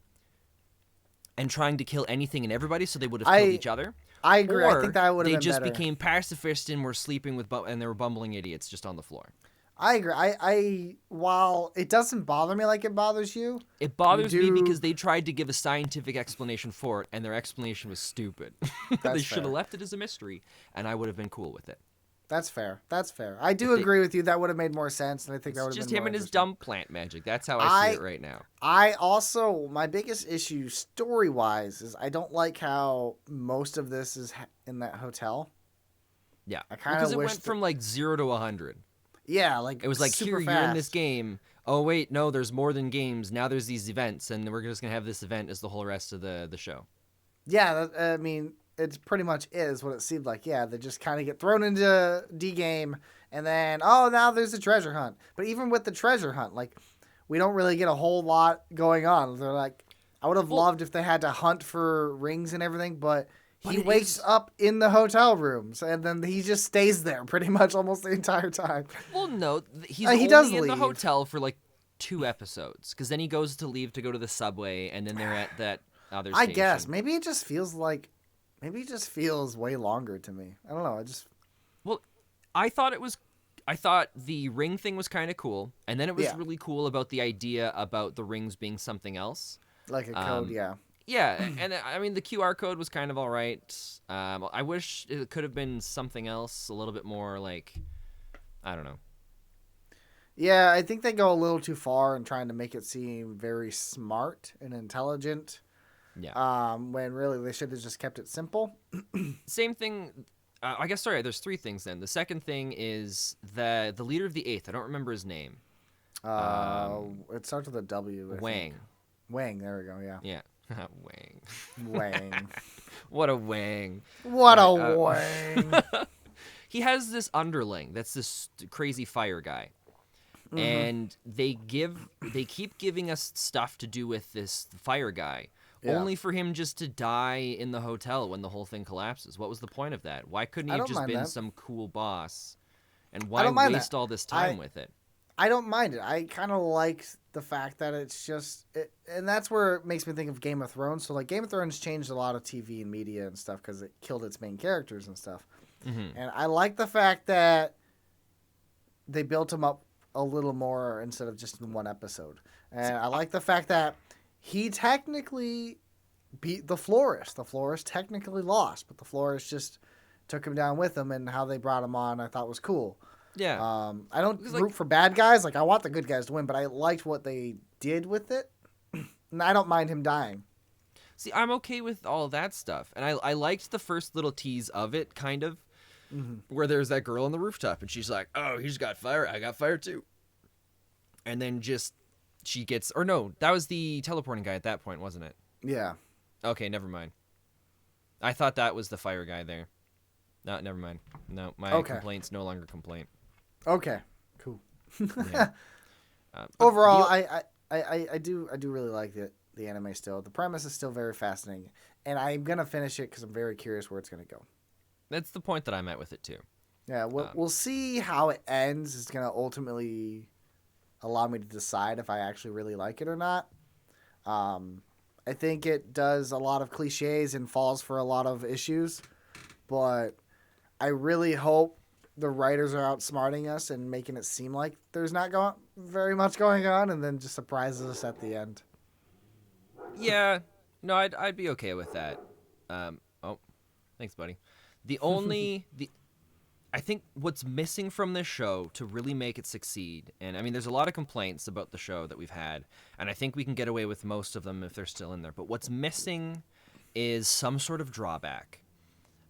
and trying to kill anything and everybody, so they would have killed each other. I agree. Or I think that would have been they just better. became pacifist and were sleeping with and they were bumbling idiots just on the floor. I agree. I while it doesn't bother me like it bothers you, It bothers me do- because they tried to give a scientific explanation for it, and their explanation was stupid. They That's should have fair. left it as a mystery, and I would have been cool with it. That's fair. That's fair. I do agree with you. That would have made more sense, and I think that would have been just him more and his interesting. dumb plant magic. That's how I see it right now. I also, my biggest issue story-wise is I don't like how most of this is in that hotel. Yeah, I kind of because it wish went from like 0 to 100. Yeah, like it was like, super here, fast. you're in this game. Oh wait, no, there's more than games. Now there's these events, and we're just gonna have this event as the whole rest of the show. Yeah, I mean, it's pretty much is what it seemed like. Yeah, they just kind of get thrown into D game, and then now there's a treasure hunt. But even with the treasure hunt, like we don't really get a whole lot going on. They're like, I would have loved if they had to hunt for rings and everything, but he wakes up in the hotel rooms, and then he just stays there pretty much almost the entire time. Well, no, he does only in the leave. hotel for like 2 episodes, because then he goes to leave to go to the subway, and then they're at that other station. I guess maybe it just feels way longer to me. I don't know. I thought the ring thing was kind of cool, and then it was really cool about the idea about the rings being something else. Like a code, yeah. Yeah, and I mean, the QR code was kind of all right. I wish it could have been something else, a little bit more like, I don't know. Yeah, I think they go a little too far in trying to make it seem very smart and intelligent. Yeah. When really they should have just kept it simple. Same thing. I guess, sorry, there's 3 things then. The second thing is the leader of the 8th. I don't remember his name. It starts with a W. Wang. Wang, there we go, yeah. Yeah. Wang. Wang. What a Wang. What a Wang. He has this underling that's this crazy fire guy. Mm-hmm. And they keep giving us stuff to do with this fire guy, only for him just to die in the hotel when the whole thing collapses. What was the point of that? Why couldn't he have just been some cool boss? And why waste all this time with it? I don't mind it. I kind of like the fact that it's just, and that's where it makes me think of Game of Thrones. So like Game of Thrones changed a lot of TV and media and stuff because it killed its main characters and stuff. Mm-hmm. And I like the fact that they built him up a little more instead of just in one episode. And I like the fact that he technically beat the florist. The florist technically lost, but the florist just took him down with him, and how they brought him on I thought was cool. Yeah. I don't root for bad guys. Like, I want the good guys to win, but I liked what they did with it. And I don't mind him dying. See, I'm okay with all that stuff. And I liked the first little tease of it, kind of, where there's that girl on the rooftop, and she's like, oh, he's got fire. I got fire, too. And then she gets... Or no, that was the teleporting guy at that point, wasn't it? Yeah. Okay, never mind. I thought that was the fire guy there. No, never mind. No, my complaint's no longer complaint. Okay, cool. Yeah. Overall, I do really like the anime still. The premise is still very fascinating, and I'm gonna finish it because I'm very curious where it's gonna go. That's the point that I'm at with it too. Yeah, we'll see how it ends. It's gonna ultimately allow me to decide if I actually really like it or not. I think it does a lot of cliches and falls for a lot of issues, but I really hope the writers are outsmarting us and making it seem like there's not very much going on, and then just surprises us at the end. Yeah, no, I'd be okay with that. Thanks, buddy. I think what's missing from this show to really make it succeed, and I mean, there's a lot of complaints about the show that we've had, and I think we can get away with most of them if they're still in there. But what's missing is some sort of drawback.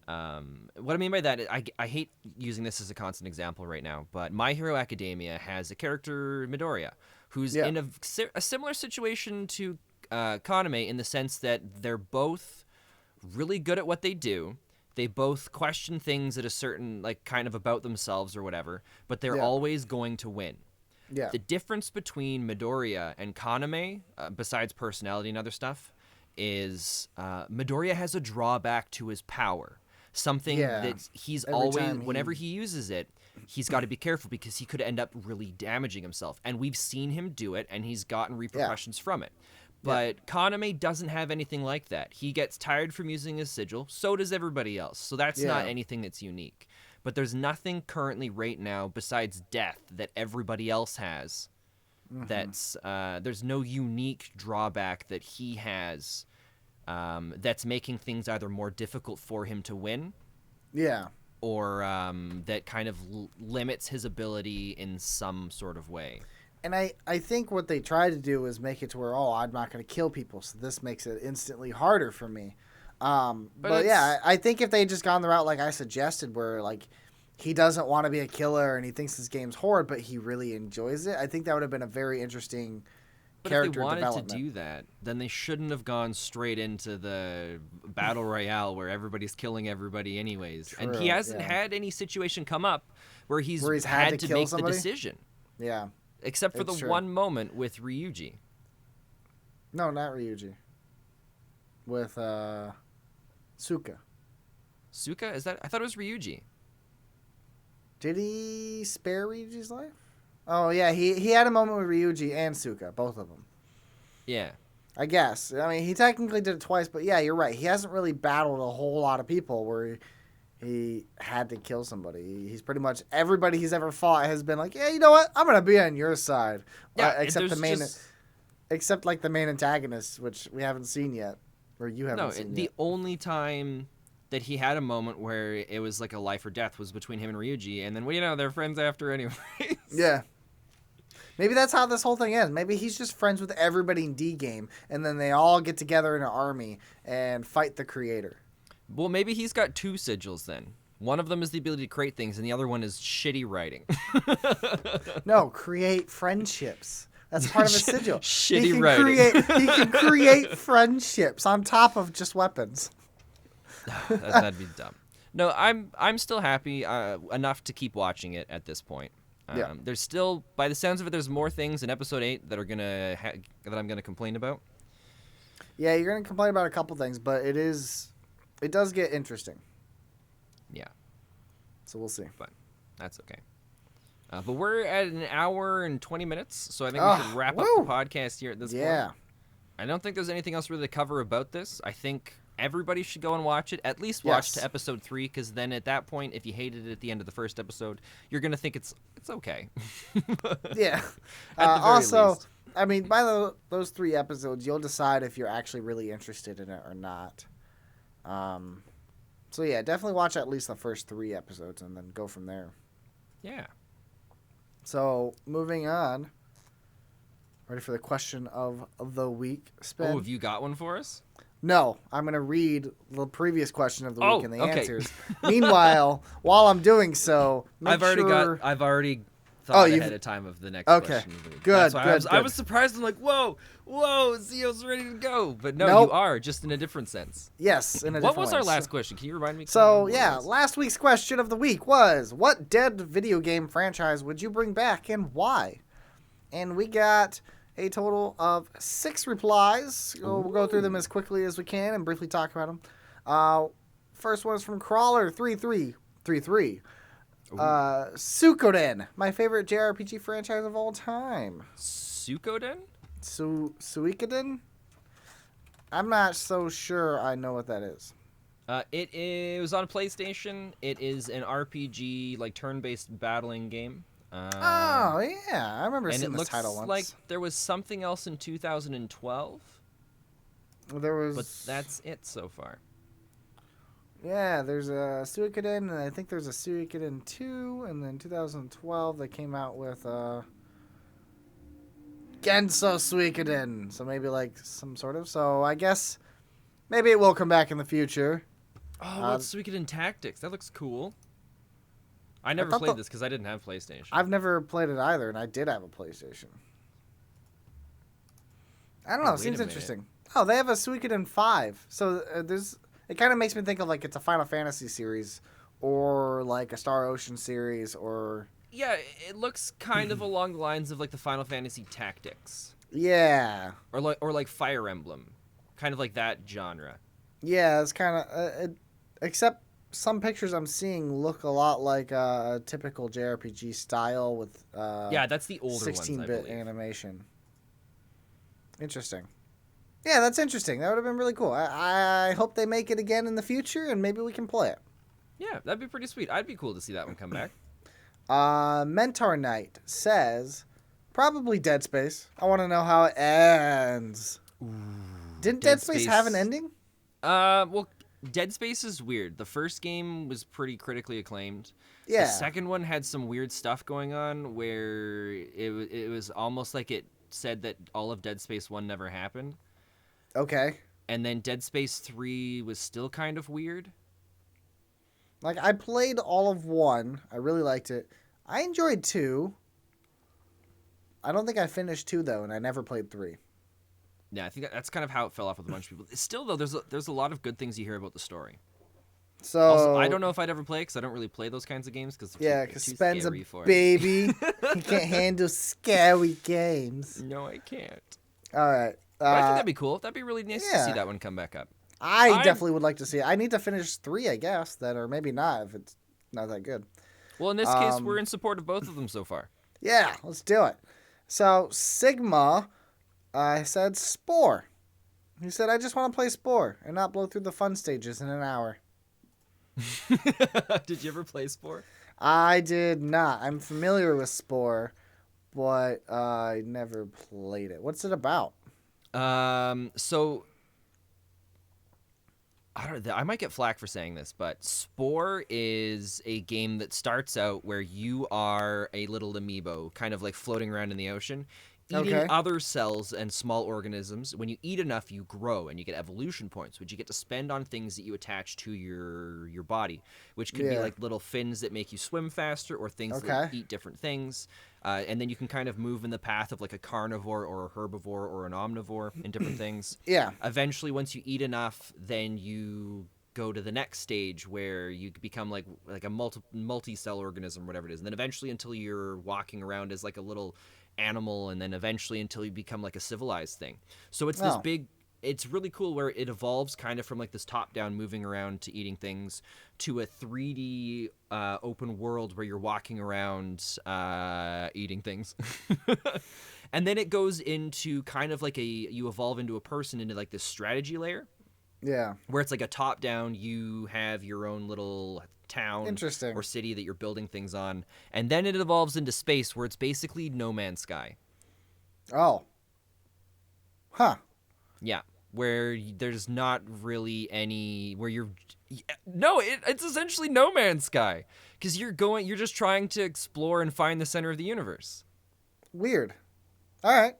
What I mean by that, I hate using this as a constant example right now, but My Hero Academia has a character, Midoriya, who's in a similar situation to Kaname in the sense that they're both really good at what they do. They both question things at a certain, like, kind of about themselves or whatever, but they're always going to win. Yeah. The difference between Midoriya and Kaname, besides personality and other stuff, is Midoriya has a drawback to his power. Something that he's whenever he uses it, he's got to be careful because he could end up really damaging himself. And we've seen him do it, and he's gotten repercussions from it. But Kaname doesn't have anything like that. He gets tired from using his sigil. So does everybody else. So that's not anything that's unique. But there's nothing currently right now besides death that everybody else has. That's there's no unique drawback that he has that's making things either more difficult for him to win. Yeah. or that kind of limits his ability in some sort of way. And I think what they try to do is make it to where, I'm not going to kill people, so this makes it instantly harder for me. But yeah, I think if they had just gone the route like I suggested, where like he doesn't want to be a killer and he thinks this game's horrid, but he really enjoys it, I think that would have been a very interesting character development. But if they wanted to do that, then they shouldn't have gone straight into the battle royale where everybody's killing everybody anyways. True, and he hasn't had any situation come up where he's had to make the decision. Yeah. Except for the one moment with Ryuji. No, not Ryuji. With Suka. Suka? Is that? I thought it was Ryuji. Did he spare Ryuji's life? Oh yeah, he had a moment with Ryuji and Suka, both of them. Yeah. I guess. I mean, he technically did it twice, but yeah, you're right. He hasn't really battled a whole lot of people where he had to kill somebody. He's pretty much everybody he's ever fought has been like, yeah, you know what? I'm gonna be on your side. Yeah, except like the main antagonist, which we haven't seen yet, or you haven't seen yet. The only time that he had a moment where it was like a life or death was between him and Ryuji, and then they're friends after anyway. Yeah. Maybe that's how this whole thing is. Maybe he's just friends with everybody in D game, and then they all get together in an army and fight the creator. Well, maybe he's got two sigils then. One of them is the ability to create things, and the other one is shitty writing. No, create friendships. That's part of his sigil. Shitty writing. He can create friendships on top of just weapons. That'd be dumb. No, I'm still happy enough to keep watching it at this point. Yeah. There's still, by the sounds of it, there's more things in episode 8 that are that I'm gonna complain about. Yeah, you're gonna complain about a couple things, but it does get interesting. Yeah. So we'll see. But that's okay. But we're at an hour and 20 minutes, so I think we should wrap up the podcast here at this point. Yeah. I don't think there's anything else really to cover about this. I think everybody should go and watch it. At least watch to episode 3, because then at that point, if you hated it at the end of the first episode, you're gonna think it's okay. Yeah. At the very least. I mean, by those 3 episodes, you'll decide if you're actually really interested in it or not. So yeah, definitely watch at least the first 3 episodes and then go from there. Yeah. So moving on. Ready for the question of the week, Spin? Oh, have you got one for us? No, I'm going to read the previous question of the week and the answers. Meanwhile, while I'm doing so, I've already thought ahead of time of the next question of the week. Good, I was surprised. I'm like, whoa, Zio's ready to go. But no, you are, just in a different sense. Yes, in a different way. What was our last question? Can you remind me? So, yeah, last week's question of the week was, what dead video game franchise would you bring back and why? And we got a total of 6 replies. We'll go through them as quickly as we can and briefly talk about them. First one is from Crawler3333. Suikoden, my favorite JRPG franchise of all time. Suikoden? Suikoden? I'm not so sure I know what that is. It was on PlayStation. It is an RPG, like turn-based battling game. Oh, yeah. I remember seeing this title once. And it looks like there was something else in 2012. But that's it so far. Yeah, there's a Suikoden, and I think there's a Suikoden 2, and then 2012 they came out with Genso Suikoden. So maybe like some sort of. So I guess maybe it will come back in the future. Oh, what's Suikoden Tactics? That looks cool. I never played this because I didn't have PlayStation. I've never played it either, and I did have a PlayStation. I don't know. It seems interesting. Oh, they have a Suikoden 5. So it kind of makes me think of like it's a Final Fantasy series or like a Star Ocean series or... Yeah, it looks kind of along the lines of like the Final Fantasy Tactics. Yeah. Or like Fire Emblem. Kind of like that genre. Yeah, it's kind of... except... Some pictures I'm seeing look a lot like a typical JRPG style with yeah, that's the older 16-bit animation. Interesting. Yeah, that's interesting. That would have been really cool. I hope they make it again in the future, and maybe we can play it. Yeah, that'd be pretty sweet. I'd be cool to see that one come back. Mentor Knight says, probably Dead Space. I want to know how it ends. Ooh, Didn't Dead Space have an ending? Well, Dead Space is weird. The first game was pretty critically acclaimed. Yeah. The second one had some weird stuff going on where it was almost like it said that all of Dead Space 1 never happened. Okay. And then Dead Space 3 was still kind of weird. Like, I played all of 1. I really liked it. I enjoyed 2. I don't think I finished 2, though, and I never played 3. Yeah, I think that's kind of how it fell off with a bunch of people. Still, though, there's a lot of good things you hear about the story. So Also, I don't know if I'd ever play because I don't really play those kinds of games because because Spen's a for baby. He can't handle scary games. No, I can't. All right. But I think that'd be cool. That'd be really nice to see that one come back up. I definitely would like to see it. I need to finish 3, I guess, or maybe not if it's not that good. Well, in this case, we're in support of both of them so far. Yeah, let's do it. So Sigma said Spore. He said, I just want to play Spore and not blow through the fun stages in an hour. Did you ever play Spore? I did not. I'm familiar with Spore, but I never played it. What's it about? So I don't know. I might get flack for saying this, but Spore is a game that starts out where you are a little amiibo, kind of like floating around in the ocean, eating other cells and small organisms. When you eat enough, you grow, and you get evolution points, which you get to spend on things that you attach to your body, which could be like little fins that make you swim faster, or things that eat different things. And then you can kind of move in the path of like a carnivore or a herbivore or an omnivore in different things. Yeah. Eventually, once you eat enough, then you go to the next stage where you become like a multi-cell organism, whatever it is. And then eventually until you're walking around as like a little animal, and then eventually until you become like a civilized thing. So it's this big... It's really cool where it evolves kind of from like this top-down moving around to eating things to a 3D open world where you're walking around eating things. And then it goes into kind of like you evolve into a person into like this strategy layer. Yeah. Where it's like a top-down, you have your own little town or city that you're building things on. And then it evolves into space where it's basically No Man's Sky. Oh. Huh. Yeah. Where there's not really any where you're it's essentially No Man's Sky because you're just trying to explore and find the center of the universe. Weird. All right.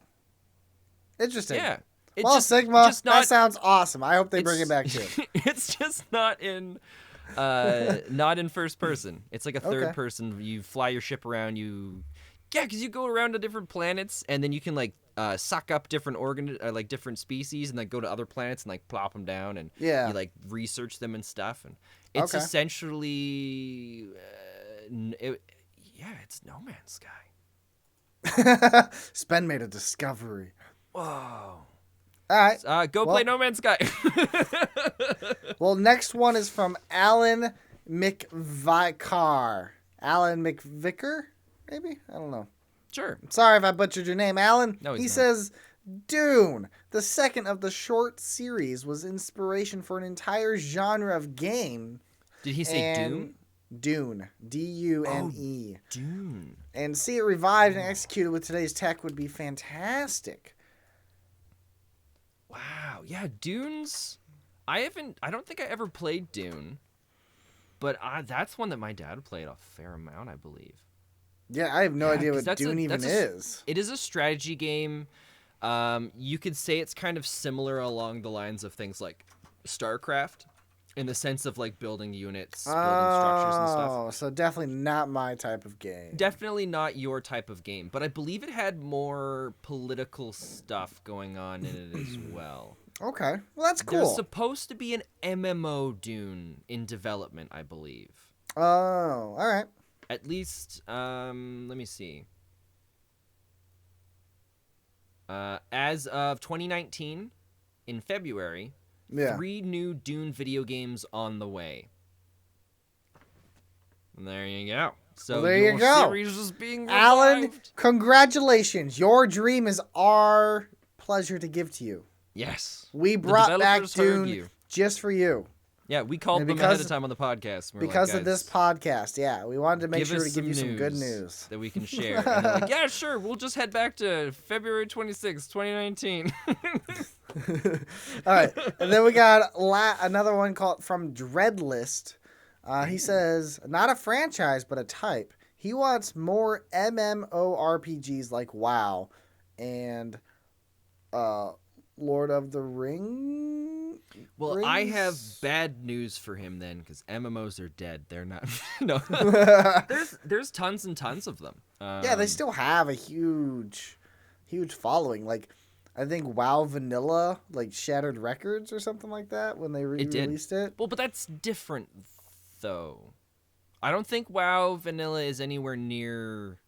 Interesting. Yeah. Sigma, that sounds awesome. I hope they bring it back too. It's just not in first person. It's like a third person. You fly your ship around. Because you go around to different planets, and then you can like suck up different like different species, and then go to other planets and like plop them down, and you like research them and stuff. And it's essentially, it's No Man's Sky. Spen made a discovery. Whoa! All right, go play No Man's Sky. Well, next one is from Alan McVicar. Alan McVicker. Maybe? I don't know. Sure. Sorry if I butchered your name, Alan. No, he says, Dune, the second of the short series, was inspiration for an entire genre of game. Did he say Dune? Dune. D-U-N-E. Oh, Dune. And see it revived and executed with today's tech would be fantastic. Wow. Yeah, Dune's... I don't think I ever played Dune, but that's one that my dad played a fair amount, I believe. Yeah, I have no idea what Dune even is. It is a strategy game. You could say it's kind of similar along the lines of things like StarCraft, in the sense of like building units, building structures and stuff. Oh, so definitely not my type of game. Definitely not your type of game, but I believe it had more political stuff going on in it as well. Okay, well that's cool. There's supposed to be an MMO Dune in development, I believe. Oh, all right. At least, let me see. As of 2019, in February, 3 new Dune video games on the way. And there you go. So there you go. Series is being revived. Alan, congratulations. Your dream is our pleasure to give to you. Yes. We brought back Dune just for you. Yeah, we called them ahead of time on the podcast. Because of this podcast, yeah. We wanted to make sure to give you some good news. That we can share. And they're like, yeah, sure, we'll just head back to February 26, 2019. All right, and then we got another one called from Dreadlist. He says, not a franchise, but a type. He wants more MMORPGs like WoW and Lord of the Rings. Well, I have bad news for him then, because MMOs are dead. They're not. No, there's tons and tons of them. Yeah, they still have a huge following. Like, I think WoW Vanilla like shattered records or something like that when they released it. Well, but that's different though. I don't think WoW Vanilla is anywhere near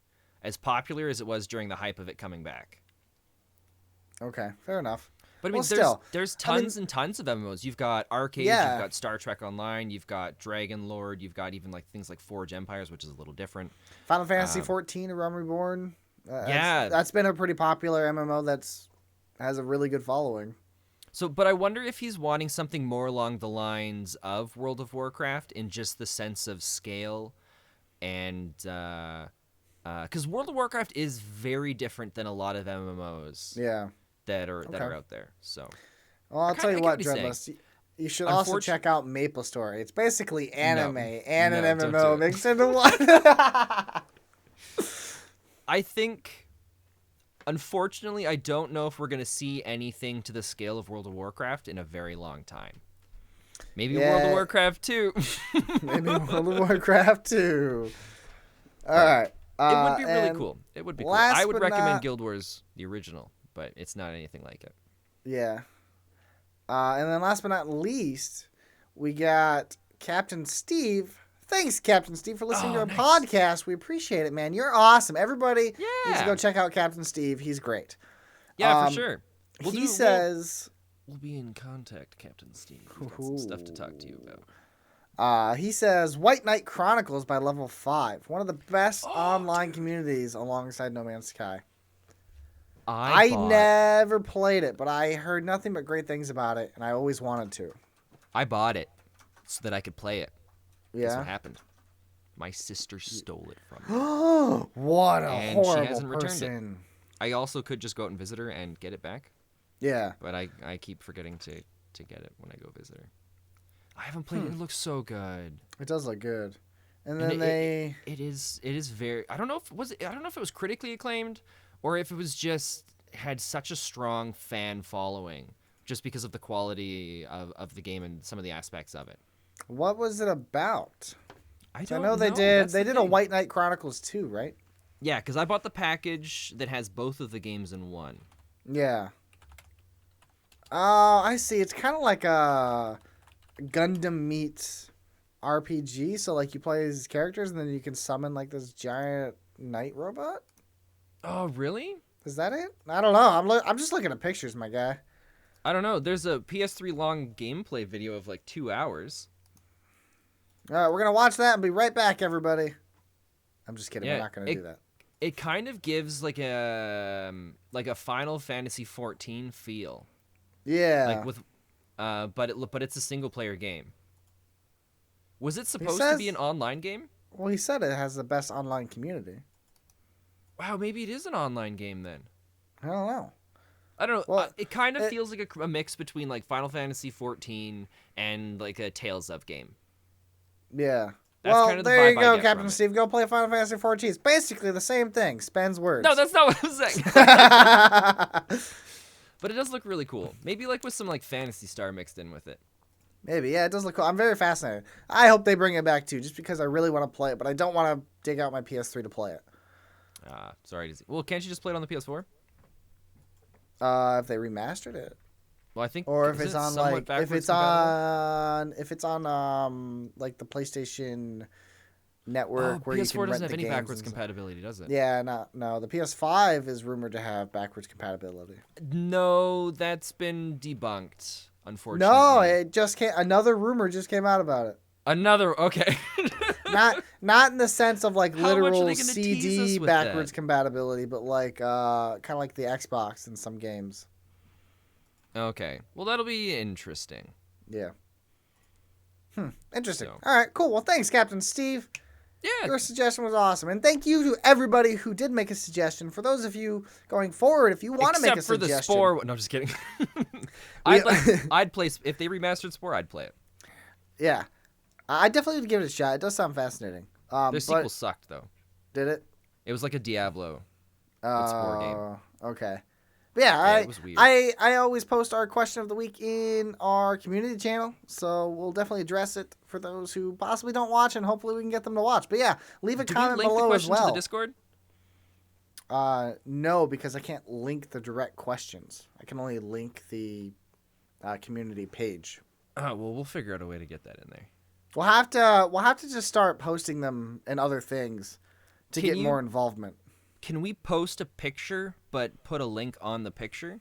as popular as it was during the hype of it coming back. Okay, fair enough. But I mean, there's tons and tons of MMOs. You've got Arcade, you've got Star Trek Online, you've got Dragon Lord, you've got even like things like Forge Empires, which is a little different. Final Fantasy 14, A Realm Reborn. Yeah, that's been a pretty popular MMO that's has a really good following. So, but I wonder if he's wanting something more along the lines of World of Warcraft in just the sense of scale, and because World of Warcraft is very different than a lot of MMOs. Yeah. That are out there. So, well, I'll tell you what, Dreadless, you should also check out Maple Story. It's basically anime and an MMO mixed into one. I think, unfortunately, I don't know if we're going to see anything to the scale of World of Warcraft in a very long time. Maybe World of Warcraft 2. Maybe World of Warcraft 2. All right. It would be really cool. It would be cool. I would recommend Guild Wars, the original, but it's not anything like it. Yeah. And then last but not least, we got Captain Steve. Thanks, Captain Steve, for listening to our podcast. We appreciate it, man. You're awesome. Everybody needs to go check out Captain Steve. He's great. Yeah, for sure. He says... We'll be in contact, Captain Steve. We've got some stuff to talk to you about. He says, White Knight Chronicles by level 5. One of the best online communities alongside No Man's Sky. I never played it, but I heard nothing but great things about it, and I always wanted to. I bought it so that I could play it. Yeah. That's what happened. My sister stole it from me. What a horrible she hasn't person. Returned it. I also could just go out and visit her and get it back. Yeah. But I keep forgetting to get it when I go visit her. I haven't played it. It looks so good. It does look good. And then it is very I don't know if it was critically acclaimed or if it was just had such a strong fan following just because of the quality of the game and some of the aspects of it. What was it about? I don't know. They did a White Knight Chronicles 2, right? Yeah, because I bought the package that has both of the games in one. Yeah. Oh, I see. It's kind of like a Gundam meets RPG. So, like, you play these characters, and then you can summon, like, this giant knight robot? Oh, really? Is that it? I don't know. I'm just looking at pictures, my guy. I don't know. There's a PS3 long gameplay video of, like, 2 hours. All right, we're going to watch that and be right back, everybody. I'm just kidding. Yeah, we're not going to do that. It kind of gives, like a Final Fantasy 14 feel. Yeah. Like with, but it's a single player game. Was it supposed to be an online game? Well, he said it has the best online community. Wow, maybe it is an online game then. I don't know. I don't know. Well, it kind of feels like a mix between like Final Fantasy 14 and like a Tales of game. Yeah. That's well, kind of the there you vibe go, I get Captain Steve. Go play Final Fantasy 14. It's basically the same thing. Spends words. No, that's not what I'm saying. But it does look really cool. Maybe like with some like Phantasy Star mixed in with it. Maybe, yeah, it does look cool. I'm very fascinated. I hope they bring it back too, just because I really want to play it, but I don't want to dig out my PS3 to play it. Sorry to see. Well, can't you just play it on the PS4? If they remastered it. Well, I think, or if it's on like if it's on like the PlayStation Network where you can PS4 rent doesn't have the any games backwards compatibility, does it? Yeah, no. The PS5 is rumored to have backwards compatibility. No, that's been debunked, unfortunately. No, it just came. Another rumor just came out about it. Okay. not in the sense of like literal CD backwards compatibility, but like kind of like the Xbox in some games. Okay. Well, that'll be interesting. Yeah. Interesting. So. All right, cool. Well, thanks, Captain Steve. Yeah. Your suggestion was awesome. And thank you to everybody who did make a suggestion. For those of you going forward, if you want to make a Except for suggestion. the Spore. No, I'm just kidding. I'd play, if they remastered Spore, I'd play it. Yeah. I definitely would give it a shot. It does sound fascinating. Their sequel sucked, though. Did it? It was like a Diablo Spore game. Okay. But yeah, it was weird. I always post our question of the week in our community channel, so we'll definitely address it for those who possibly don't watch, and hopefully we can get them to watch. But yeah, leave a comment link below the as question well. to the Discord? No, because I can't link the direct questions. I can only link the community page. Oh, well, we'll figure out a way to get that in there. We'll have to just start posting them and other things to get more involvement. Can we post a picture but put a link on the picture?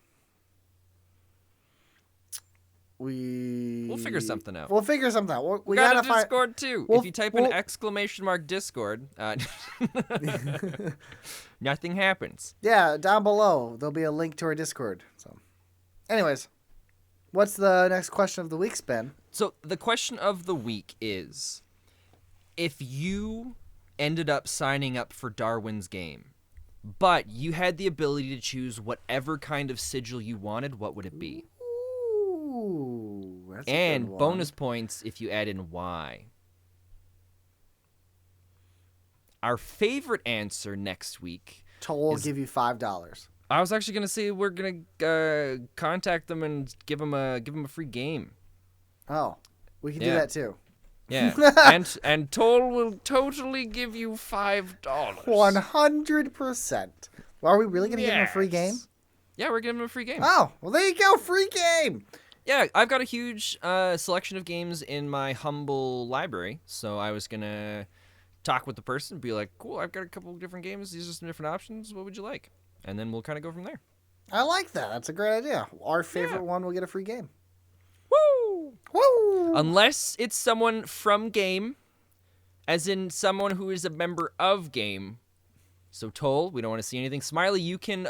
We'll figure something out. We'll figure something out. We got gotta a Discord too. If you type in !Discord, nothing happens. Yeah, down below there'll be a link to our Discord. So, anyways, what's the next question of the week, Ben? So the question of the week is, if you ended up signing up for Darwin's Game, but you had the ability to choose whatever kind of sigil you wanted, what would it be? Ooh, that's and a good one. bonus points if you add in why. Our favorite answer next week. Toll will give you $5. I was actually gonna say we're gonna contact them and give them a free game. Oh, we can do that too. Yeah, and Toll will totally give you $5. 100%. Well, are we really gonna give him a free game? Yeah, we're giving him a free game. Oh, well, there you go, free game. Yeah, I've got a huge selection of games in my humble library, so I was gonna talk with the person, be like, "Cool, I've got a couple of different games. These are some different options. What would you like?" And then we'll kind of go from there. I like that. That's a great idea. Our favorite one will get a free game. Woo! Woo! Unless it's someone from Game, as in someone who is a member of Game. So Toll, we don't want to see anything. Smiley, you can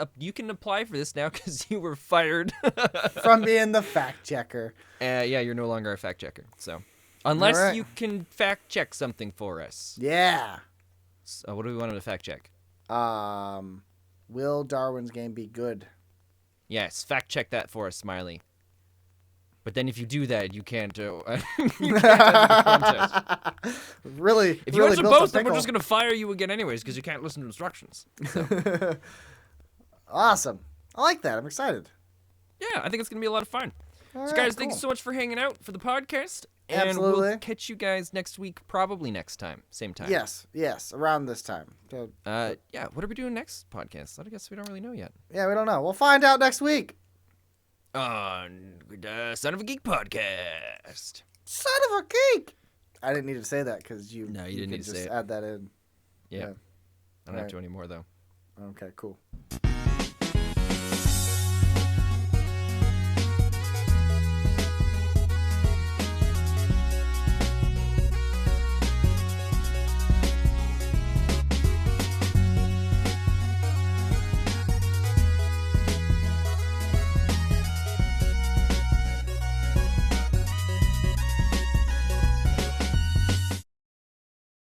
apply for this now because you were fired from being the fact checker. Yeah, you're no longer a fact checker. So unless you can fact check something for us. Yeah. So what do we want to fact check? Will Darwin's Game be good? Yes, fact check that for us, Smiley. But then if you do that, you can't enter the contest. Really? If you answer both, then we're just going to fire you again anyways because you can't listen to instructions. So. Awesome. I like that. I'm excited. Yeah, I think it's going to be a lot of fun. All so, guys, thank you so much for hanging out for the podcast. And Absolutely. We'll catch you guys next week, probably next time. Same time. Yes, around this time. Yeah, what are we doing next podcast? I guess we don't really know yet. Yeah, we don't know. We'll find out next week. On Son of a Geek Podcast. Son of a geek! I didn't need to say that because you didn't need to say it. Add that in. Yeah. I don't have to anymore, though. Okay, cool.